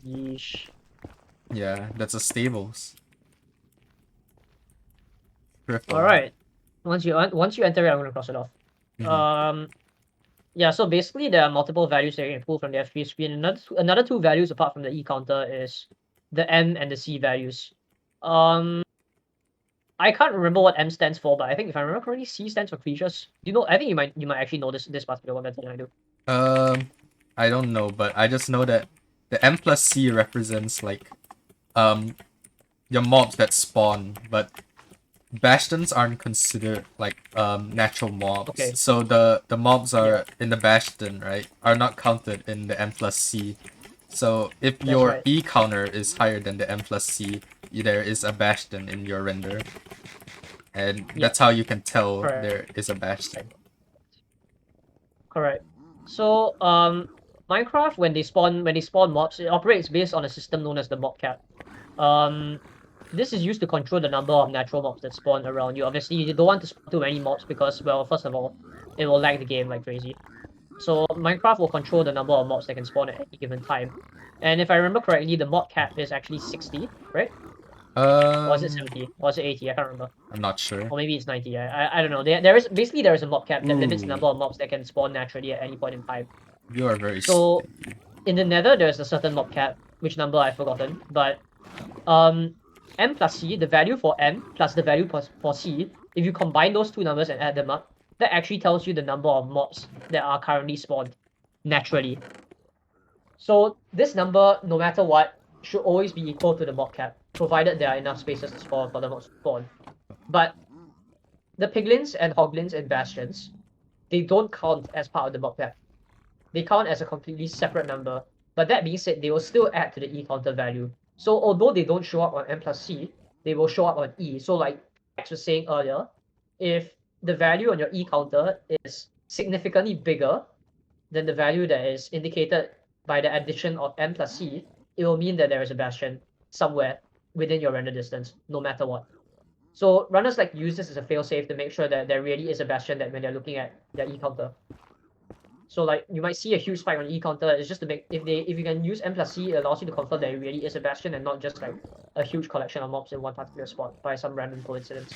Yeesh. Yeah, that's a stables. Alright. Once you enter it, I'm gonna cross it off. Yeah, so basically there are multiple values that you can pull from the F3 screen. Another two values apart from the E counter is the M and the C values. I can't remember what M stands for, but I think if I remember correctly, C stands for creatures. You know, I think you might actually know this particular one better than I do. I don't know, but I just know that the M plus C represents like your mobs that spawn, but bastions aren't considered like natural mobs. Okay. So the mobs are in the bastion, right, are not counted in the M plus C. So if your E counter is higher than the M plus C, there is a bastion in your render. And that's how you can tell there is a bastion. Correct. So Minecraft, when they spawn mobs, it operates based on a system known as the mob cap. This is used to control the number of natural mobs that spawn around you. Obviously, you don't want to spawn too many mobs because, well, first of all, it will lag the game like crazy. So Minecraft will control the number of mobs that can spawn at any given time. And if I remember correctly, the mod cap is actually 60, right? Or is it Um, 70? Or is it 80? I can't remember. I'm not sure. Or maybe it's 90. I don't know. There is basically there is a mob cap that limits the Ooh. number of mobs that can spawn naturally at any point in time. You are very So steady. in the Nether, there's a certain mob cap, which number I've forgotten, but M plus C, the value for M plus the value for C, if you combine those two numbers and add them up, that actually tells you the number of mobs that are currently spawned naturally. So this number, no matter what, should always be equal to the mob cap, provided there are enough spaces to spawn for the mobs to spawn. But the piglins and hoglins and bastions, they don't count as part of the mob cap. They count as a completely separate number. But that being said, they will still add to the E counter value. So although they don't show up on M plus C, they will show up on E. So like Max was saying earlier, if the value on your E counter is significantly bigger than the value that is indicated by the addition of M plus C, it will mean that there is a bastion somewhere within your render distance, no matter what. So runners like to use this as a failsafe to make sure that there really is a bastion that when they're looking at their E counter. So like you might see a huge spike on E counter. It's just to make if you can use M plus C, it allows you to confirm that it really is a bastion and not just like a huge collection of mobs in one particular spot by some random coincidence.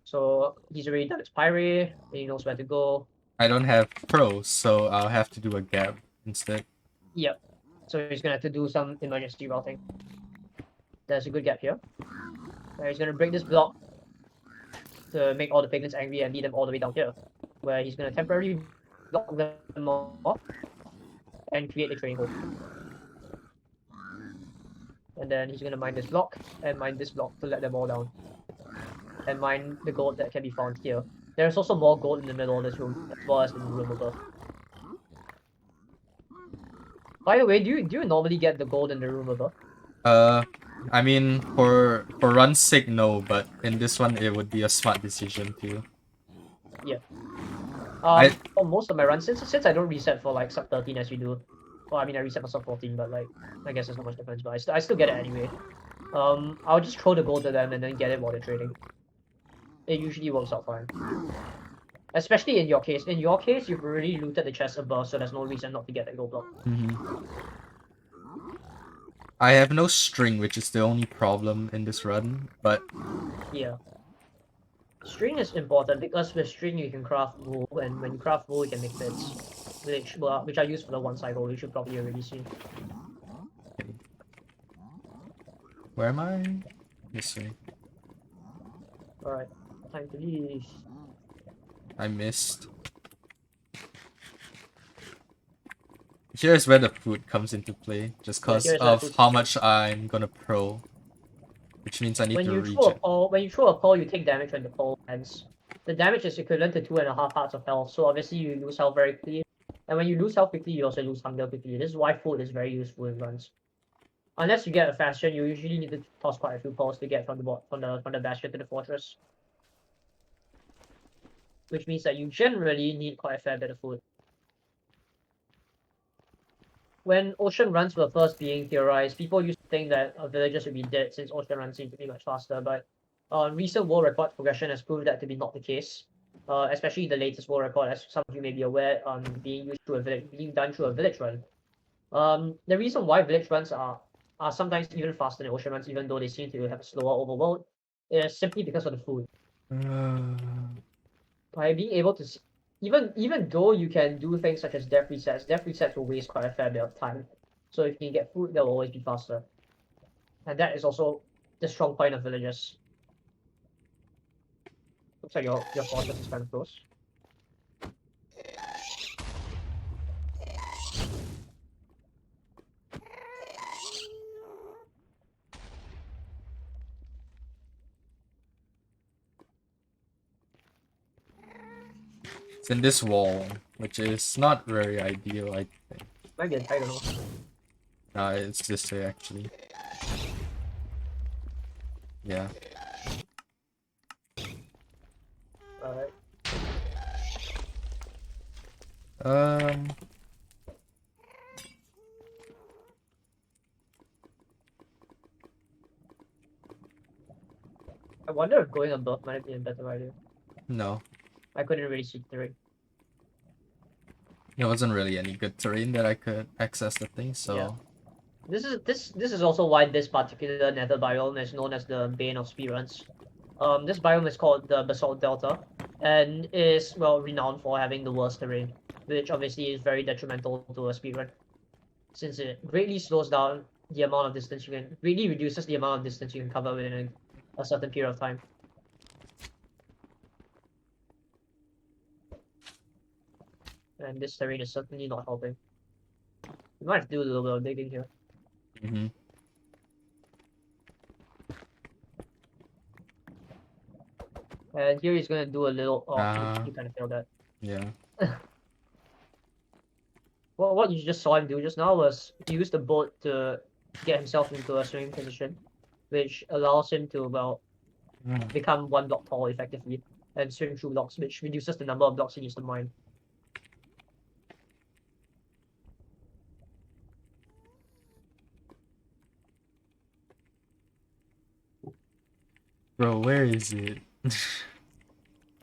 So he's already done his Pyre, and he knows where to go. I don't have pros, so I'll have to do a gap instead. Yep. So he's gonna have to do some emergency routing. There's a good gap here. Where he's gonna break this block to make all the piglins angry and lead them all the way down here. Where he's gonna temporarily block them off and create the training hole. And then he's gonna mine this block and mine this block to let them all down. And mine the gold that can be found here. There's also more gold in the middle of this room, as well as in the room above. By the way, do you normally get the gold in the room above? I mean, for run's sake, no, but in this one, it would be a smart decision too. Yeah. For most of my runs, since I don't reset for like sub 13 as you do. Well, I mean I reset for sub 14, but like I guess there's not much difference. But I still get it anyway. I'll just throw the gold to them and then get it while they're trading. It usually works out fine. Especially in your case. In your case, you've already looted the chest above, so there's no reason not to get that gold block. I have no string, which is the only problem in this run, but... Yeah. String is important because with string you can craft wool, and when you craft wool you can make bits. Which are used for the one cycle, you should probably already see. Where am I? This way. Alright, time to leave. I missed. Here's where the food comes into play, just because of how much I'm gonna pro. Which means I need to reach it. When you throw a pole, you take damage when the pole ends. The damage is equivalent to 2.5 hearts of health, so obviously you lose health very quickly. And when you lose health quickly, you also lose hunger quickly. This is why food is very useful in runs. Unless you get a bastion, you usually need to toss quite a few poles to get from the bastion to the fortress. Which means that you generally need quite a fair bit of food. When ocean runs were first being theorized, people used to think that villages would be dead since ocean runs seem to be much faster, but recent world record progression has proved that to be not the case. Especially the latest world record, as some of you may be aware, being done through a village run. The reason why village runs are sometimes even faster than ocean runs, even though they seem to have a slower overworld, is simply because of the food. By being able to even though you can do things such as death resets will waste quite a fair bit of time. So if you can get food, they'll always be faster. And that is also the strong point of villages. Looks like your fortress is kind of close. It's in this wall, which is not very ideal, I think. Might be a tight, I don't know. It's this way actually. Yeah. Alright. I wonder if going above might be a better idea. No. I couldn't really see terrain. There wasn't really any good terrain that I could access the thing, so... Yeah. This is also why this particular nether biome is known as the bane of speedruns. This biome is called the Basalt Delta, and is well renowned for having the worst terrain, which obviously is very detrimental to a speedrun, since it greatly slows down the amount of distance you can, really reduces the amount of distance you can cover within a certain period of time. And this terrain is certainly not helping. We might have to do a little bit of digging here. Mm-hmm. And here he's gonna do a little. Oh, he kind of failed that. Yeah. Well, what you just saw him do just now was he used the boat to get himself into a swimming position, which allows him to, well, become 1 block tall effectively and swim through blocks, which reduces the number of blocks he needs to mine. Bro, where is it?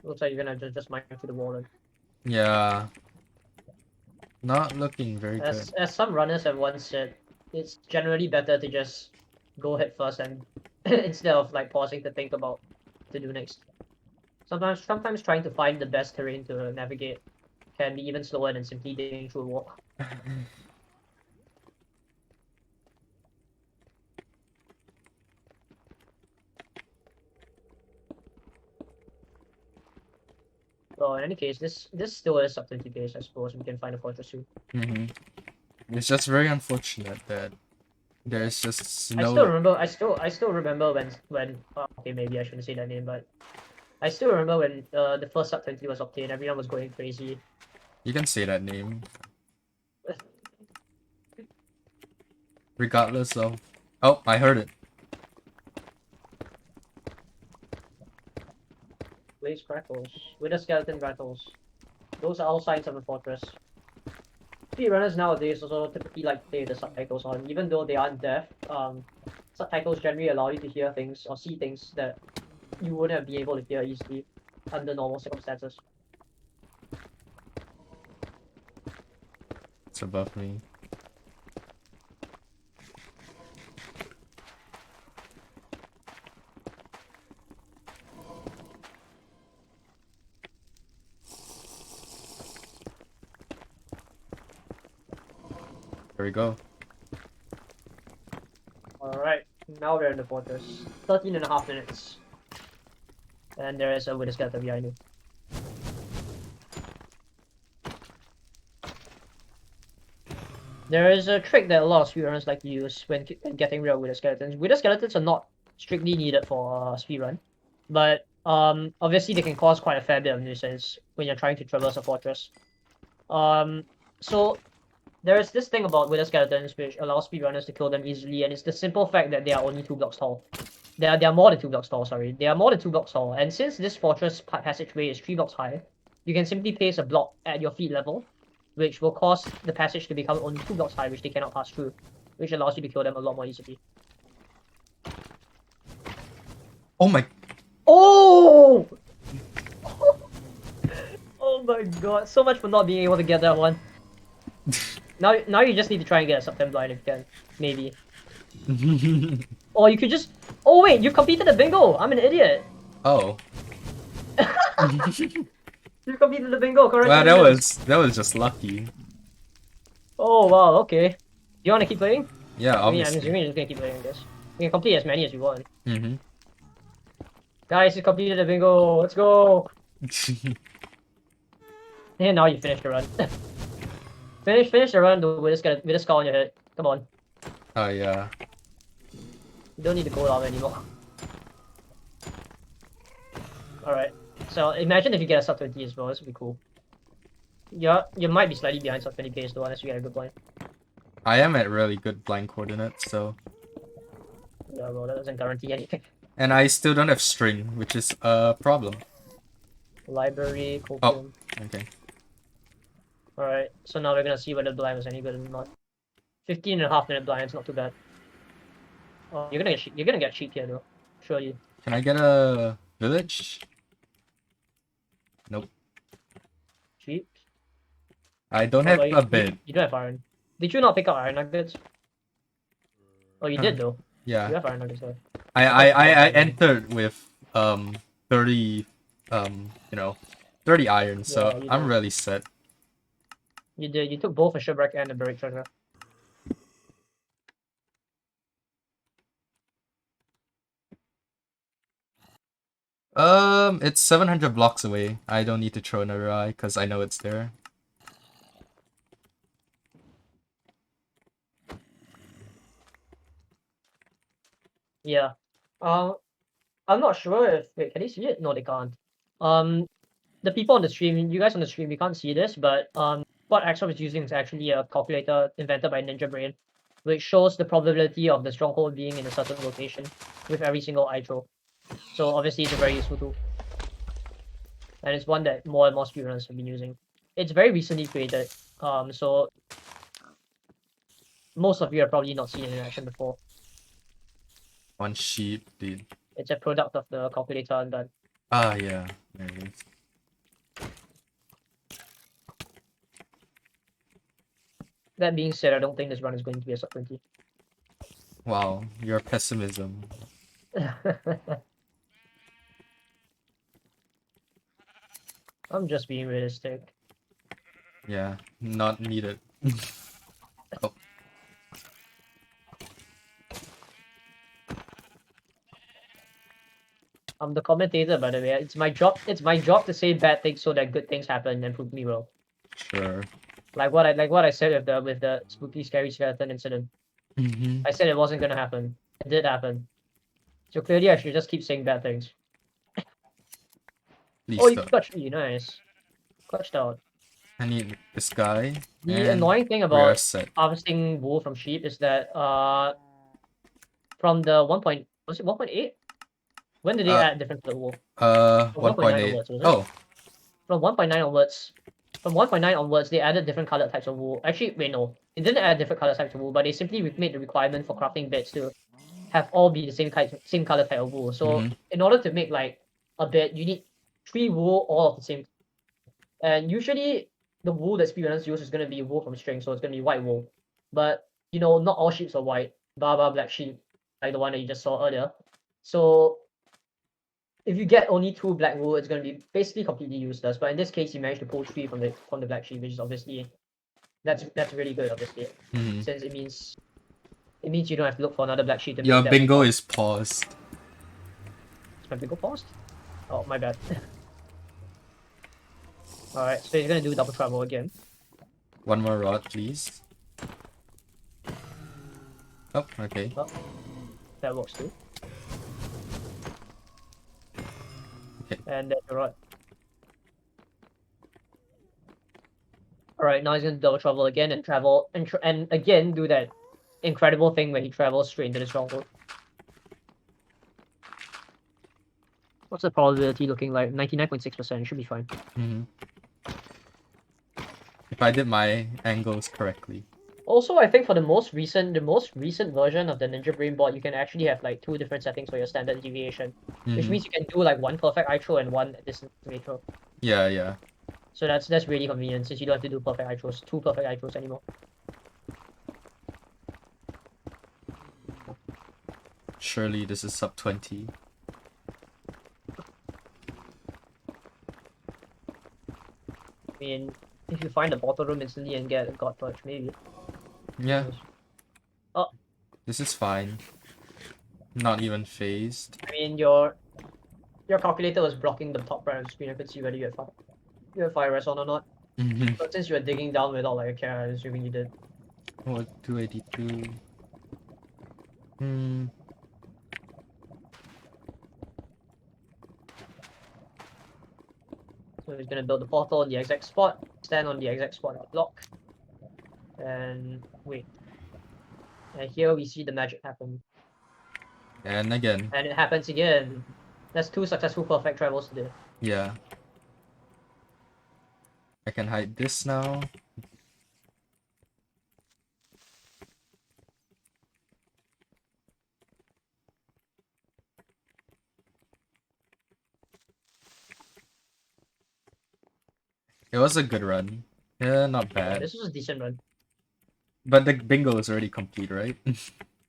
Looks like you're gonna just mine through the wall then. Yeah. Not looking very good. As some runners have once said, it's generally better to just go head first and instead of like pausing to think about what to do next. Sometimes trying to find the best terrain to navigate can be even slower than simply digging through a wall. So in any case, this still is sub 20 pace, I suppose. We can find a fortress soon. Mm-hmm. It's just very unfortunate that there's just no. I still remember when okay, maybe I shouldn't say that name, but I still remember when the first sub 20 was obtained. Everyone was going crazy. You can say that name. Regardless of. Oh, I heard it. Blaze crackles, wither skeleton rattles. Those are all signs of a fortress. Speedrunners nowadays also typically like to play the subtitles on, even though they aren't deaf. Subtitles generally allow you to hear things or see things that you wouldn't be able to hear easily under normal circumstances. It's above me. There we go. Alright, now we're in the fortress. 13.5 minutes. And there is a wither skeleton behind you. There is a trick that a lot of speedrunners like to use when getting rid of wither skeletons. Wither skeletons are not strictly needed for a speedrun, but obviously they can cause quite a fair bit of nuisance when you're trying to traverse a fortress. So there is this thing about wither skeletons which allows speedrunners to kill them easily, and it's the simple fact that they are only 2 blocks tall. They are more than 2 blocks tall, sorry. They are more than 2 blocks tall, and since this fortress passageway is 3 blocks high, you can simply place a block at your feet level, which will cause the passage to become only 2 blocks high, which they cannot pass through, which allows you to kill them a lot more easily. Oh my. Oh! Oh my god, so much for not being able to get that one. Now you just need to try and get a sub 10 blind if you can. Maybe. Or you could just... Oh wait, you completed the bingo! I'm an idiot! Oh. You completed the bingo, correct? Wow, that was just lucky. Oh wow, okay. Do you want to keep playing? Yeah, I mean, obviously. I'm assuming you're just gonna keep playing this. You can complete as many as you want. Mm-hmm. Guys, you completed the bingo! Let's go! And now you finished the run. Finish the run with a skull on your head. Come on. Oh yeah. You don't need to go down anymore. Alright. So imagine if you get a sub 20 as well, this would be cool. Yeah, you might be slightly behind sub 20 pace though, unless you get a good blind. I am at really good blind coordinates, so. Yeah, well, that doesn't guarantee anything. And I still don't have string, which is a problem. Library, Oh, copium. okay. Alright, so now we're gonna see whether the blind was any good or not. 15.5 minute blind, it's not too bad. Oh, you're gonna get cheap here though. Surely. Can I get a village? Nope. Cheap? I don't Oh, have well, a bed. You don't have iron. Did you not pick up iron nuggets? Oh, you did though. Yeah. You have iron on so. I entered with 30 30 iron, so Yeah, you I'm did. really set. You did. You took both a shipwreck and a buried treasure. It's 700 blocks away. I don't need to throw another eye because I know it's there. Yeah. I'm not sure if wait, can they see it? No, they can't. The people on the stream, you guys on the stream, you can't see this, but what Axeroth is using is actually a calculator invented by Ninja Brain, which shows the probability of the stronghold being in a certain location with every single eye throw. So obviously it's a very useful tool. And it's one that more and more speedrunners have been using. It's very recently created. So most of you have probably not seen it in action before. One sheep, dude. It's a product of the calculator undone. Ah, yeah. There it is. That being said, I don't think this run is going to be a sub 20. Wow, your pessimism. I'm just being realistic. Yeah, not needed. Oh. I'm the commentator, by the way. It's my job. It's my job to say bad things so that good things happen and prove me wrong. Sure. Like what I said with the spooky scary skeleton incident. I said it wasn't gonna happen. It did happen. So clearly, I should just keep saying bad things. Please Oh, you stop. clutched me. Nice. Clutched out. I need this guy. The and annoying thing we are about set. harvesting wool from sheep is that from the 1. Was it 1.8? When did they add different color wool? 1.8. onwards, was it? Oh, From 1.9 onwards. From 1.9 onwards, they added different colored types of wool. Actually, wait, no. They didn't add different colored types of wool, but they simply made the requirement for crafting beds to have all be the same color type of wool. So in order to make like a bed, you need 3 wool all of the same. And usually the wool that speedrunners use is gonna be wool from string, so it's gonna be white wool. But you know, not all sheep are white. Baba black sheep, like the one that you just saw earlier. So if you get only 2 black wool, it's gonna be basically completely useless. But in this case, you managed to pull 3 from the black sheep, which is obviously that's really good, obviously, since it means you don't have to look for another black sheep to make your that bingo wool. is paused. Is my bingo paused? Oh, my bad. Alright, so he's gonna do double travel again. One more rod, please. Oh, okay. Oh, that works too. Okay. And then the rod. Alright, now he's gonna double travel again and travel and again do that incredible thing where he travels straight into the stronghold. What's the probability looking like? 99.6%. Should be fine. If I did my angles correctly. Also, I think for the most recent version of the Ninja Brain board, you can actually have like 2 different settings for your standard deviation, which means you can do like 1 perfect eye throw and 1 distance ray throw. Yeah, yeah. So that's really convenient since you don't have to do perfect eye throws, 2 perfect eye throws anymore. Surely this is sub 20. I mean, if you find the bottle room instantly and get a god touch, maybe. Yeah. Oh. This is fine. Not even phased. I mean, your calculator was blocking the top right of the screen. I could see whether you had fire rest on or not. But since you were digging down without like a care, I'm assuming you did. Oh, 282. So he's gonna build the portal on the exact spot, stand on the exact spot of the block, and wait. And here we see the magic happen. And again. And it happens again. That's 2 successful perfect travels today. Yeah. I can hide this now. It was a good run. Yeah, not bad. This was a decent run. But the bingo is already complete, right?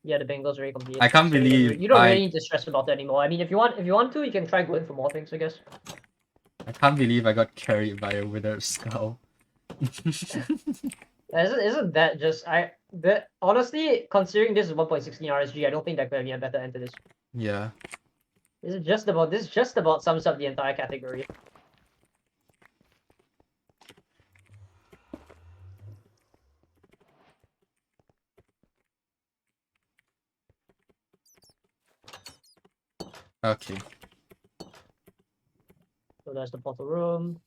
Yeah, the bingo's very complete. I can't So believe you don't really need to stress about that anymore. I mean, if you want to, you can try going for more things, I guess. I can't believe I got carried by a withered skull. Isn't that just honestly, considering this is 1.16 RSG, I don't think that could have been a better end to this. Yeah. This just about sums up the entire category. Okay. So there's the portal room.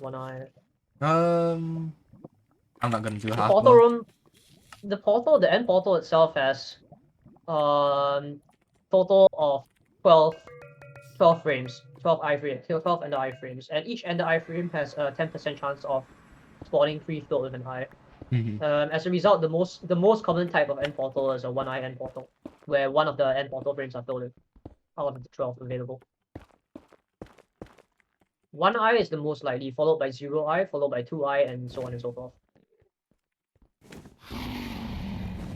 One eye. I'm not gonna do The half portal bow. room. The end portal itself has total of 12 frames, 12 iframes, 12 ender iframes, and each ender iframe has a 10% chance of spawning free filled with an eye. As a result, the most common type of end portal is a one eye end portal, where one of the end portal frames are filled with out of the 12 available. One eye is the most likely, followed by 0 eye, followed by 2 eye, and so on and so forth.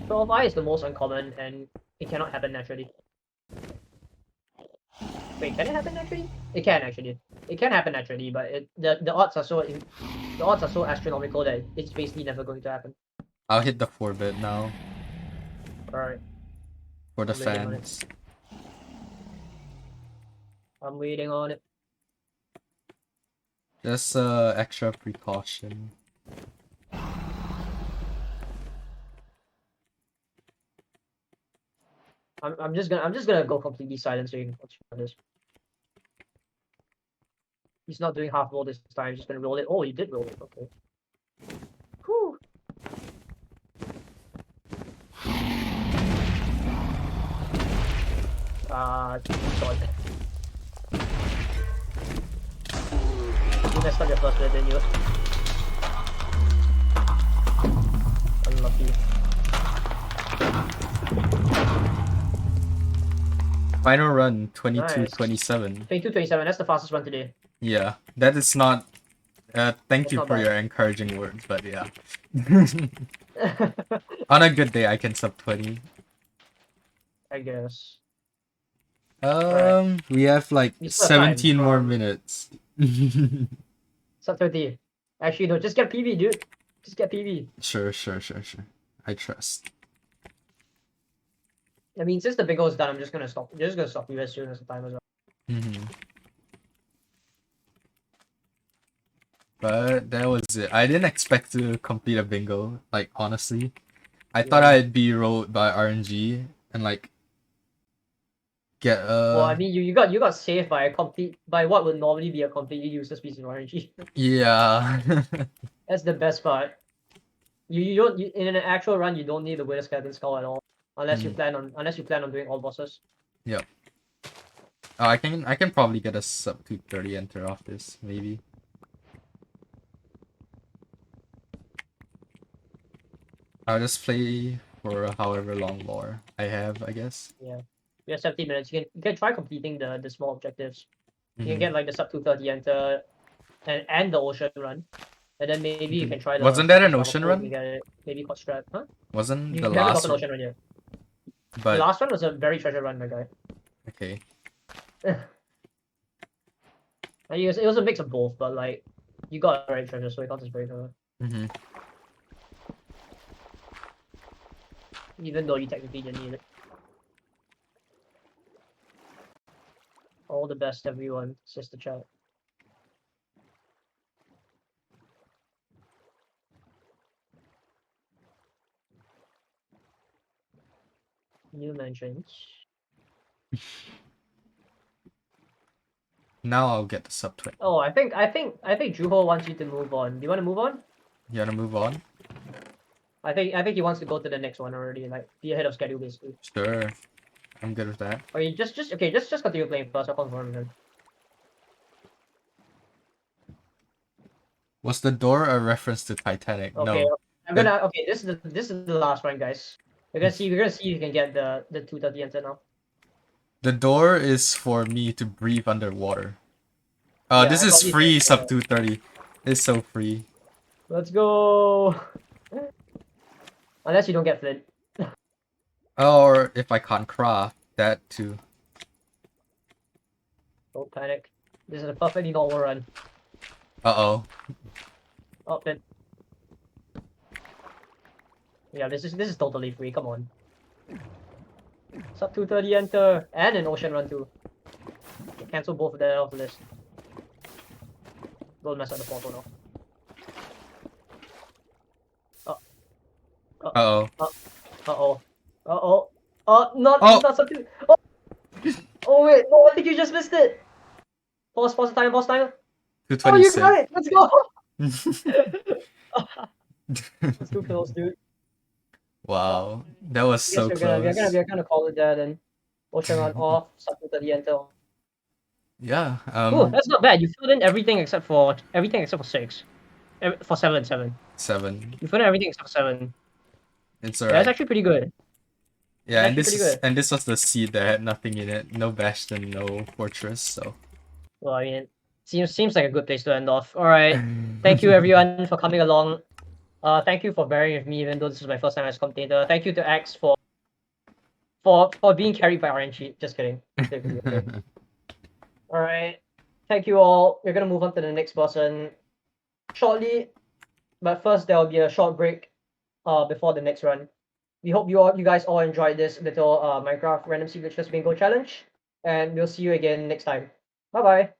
12 eye is the most uncommon, and it cannot happen naturally. Wait, can it happen naturally? It can actually. It can happen naturally, but the odds are so astronomical that it's basically never going to happen. I'll hit the 4-bit now. Alright. For the I'm waiting on it. fans. I'm waiting on it. Just extra precaution. I'm just gonna go completely silent so you can watch this. He's not doing half roll this time. He's just gonna roll it. Oh, he did roll it. Okay. Whew. Sorry. You messed up your first bit, didn't you? Unlucky. Final run 22:27. 22:27. That's the fastest run today. Yeah, that is not. Thank That's you not for bad. your encouraging words, but yeah. On a good day, I can sub 20. I guess. We have like We still have time. 17 more minutes. Sub 30. Actually, no, just get PB, dude. Just get PB. Sure. I trust. I mean, since the bingo is done, I'm just gonna stop. Just gonna stop you as soon as the time is up. But that was it. I didn't expect to complete a bingo. Like honestly, I thought Yeah. I'd be rolled by RNG and like get Well, I mean, you got saved by what would normally be a completely useless piece of RNG. Yeah. That's the best part. You don't in an actual run you don't need the Wither Skeleton Skull at all unless you plan on doing all bosses. Yep. Oh, I can probably get a sub 230 enter off this maybe. I'll just play for however long more I have, I guess. Yeah. We have 17 minutes. You can try completing the small objectives. You can get like the sub 230 enter and the ocean run. And then maybe you can try the Wasn't that an ocean run? You get it. Maybe hot strap, huh? Wasn't You the haven't last gotten ocean run yet. But The last one was a very treasure run, my guy. okay. It was a mix of both, but like you got the right treasure, so it counts as very treasure. Even though you technically didn't need it. All the best, everyone. Sister chat. New mentions. Now I'll get the sub 20. Oh, I think Juho wants you to move on. Do you want to move on? You wanna move on? I think he wants to go to the next one already, like be ahead of schedule basically. Sure. I'm good with that. Or you just continue playing first. I'll confirm him. Was the door a reference to Titanic? Okay, No. okay. This is the last one, guys. We're gonna see if you can get the 230 enter now. The door is for me to breathe underwater. Yeah, this I is probably free think, sub 230. It's so free. Let's go. Unless you don't get Flint. Or if I can't craft, that too. Don't panic. This is a perfectly normal run. Uh-oh. Oh, it. Yeah, this is totally free. Come on. Sub 230 enter and an ocean run too. Cancel both of them off the list. Don't mess up the portal now. Uh-oh. Uh-oh. Uh-oh. Not Oh! not sub 2. Oh! Oh wait, no, I think you just missed it. Pause the time, pause time. Oh, you 226. got it! Let's go! That's too close, dude. Wow. That was I guess so close. we're gonna call it there then. Ocean run off, sub 230 enter. Yeah. Oh, that's not bad. You filled in everything except for 6. For 7. 7. You filled in everything except for 7. It's Yeah, that's alright. actually pretty good. Yeah, and actually this pretty is good. and this was the seed that had nothing in it. No bastion, no fortress, so. Well, I mean, seems like a good place to end off. All right, thank you everyone for coming along. Thank you for bearing with me, even though this is my first time as commentator. Thank you to Axe for being carried by RNG. Just kidding. All right, thank you all. We're gonna move on to the next person shortly, but first there will be a short break. Before the next run. We hope you guys all enjoyed this little Minecraft Random Seed Glitchless Bingo challenge, and we'll see you again next time. Bye bye.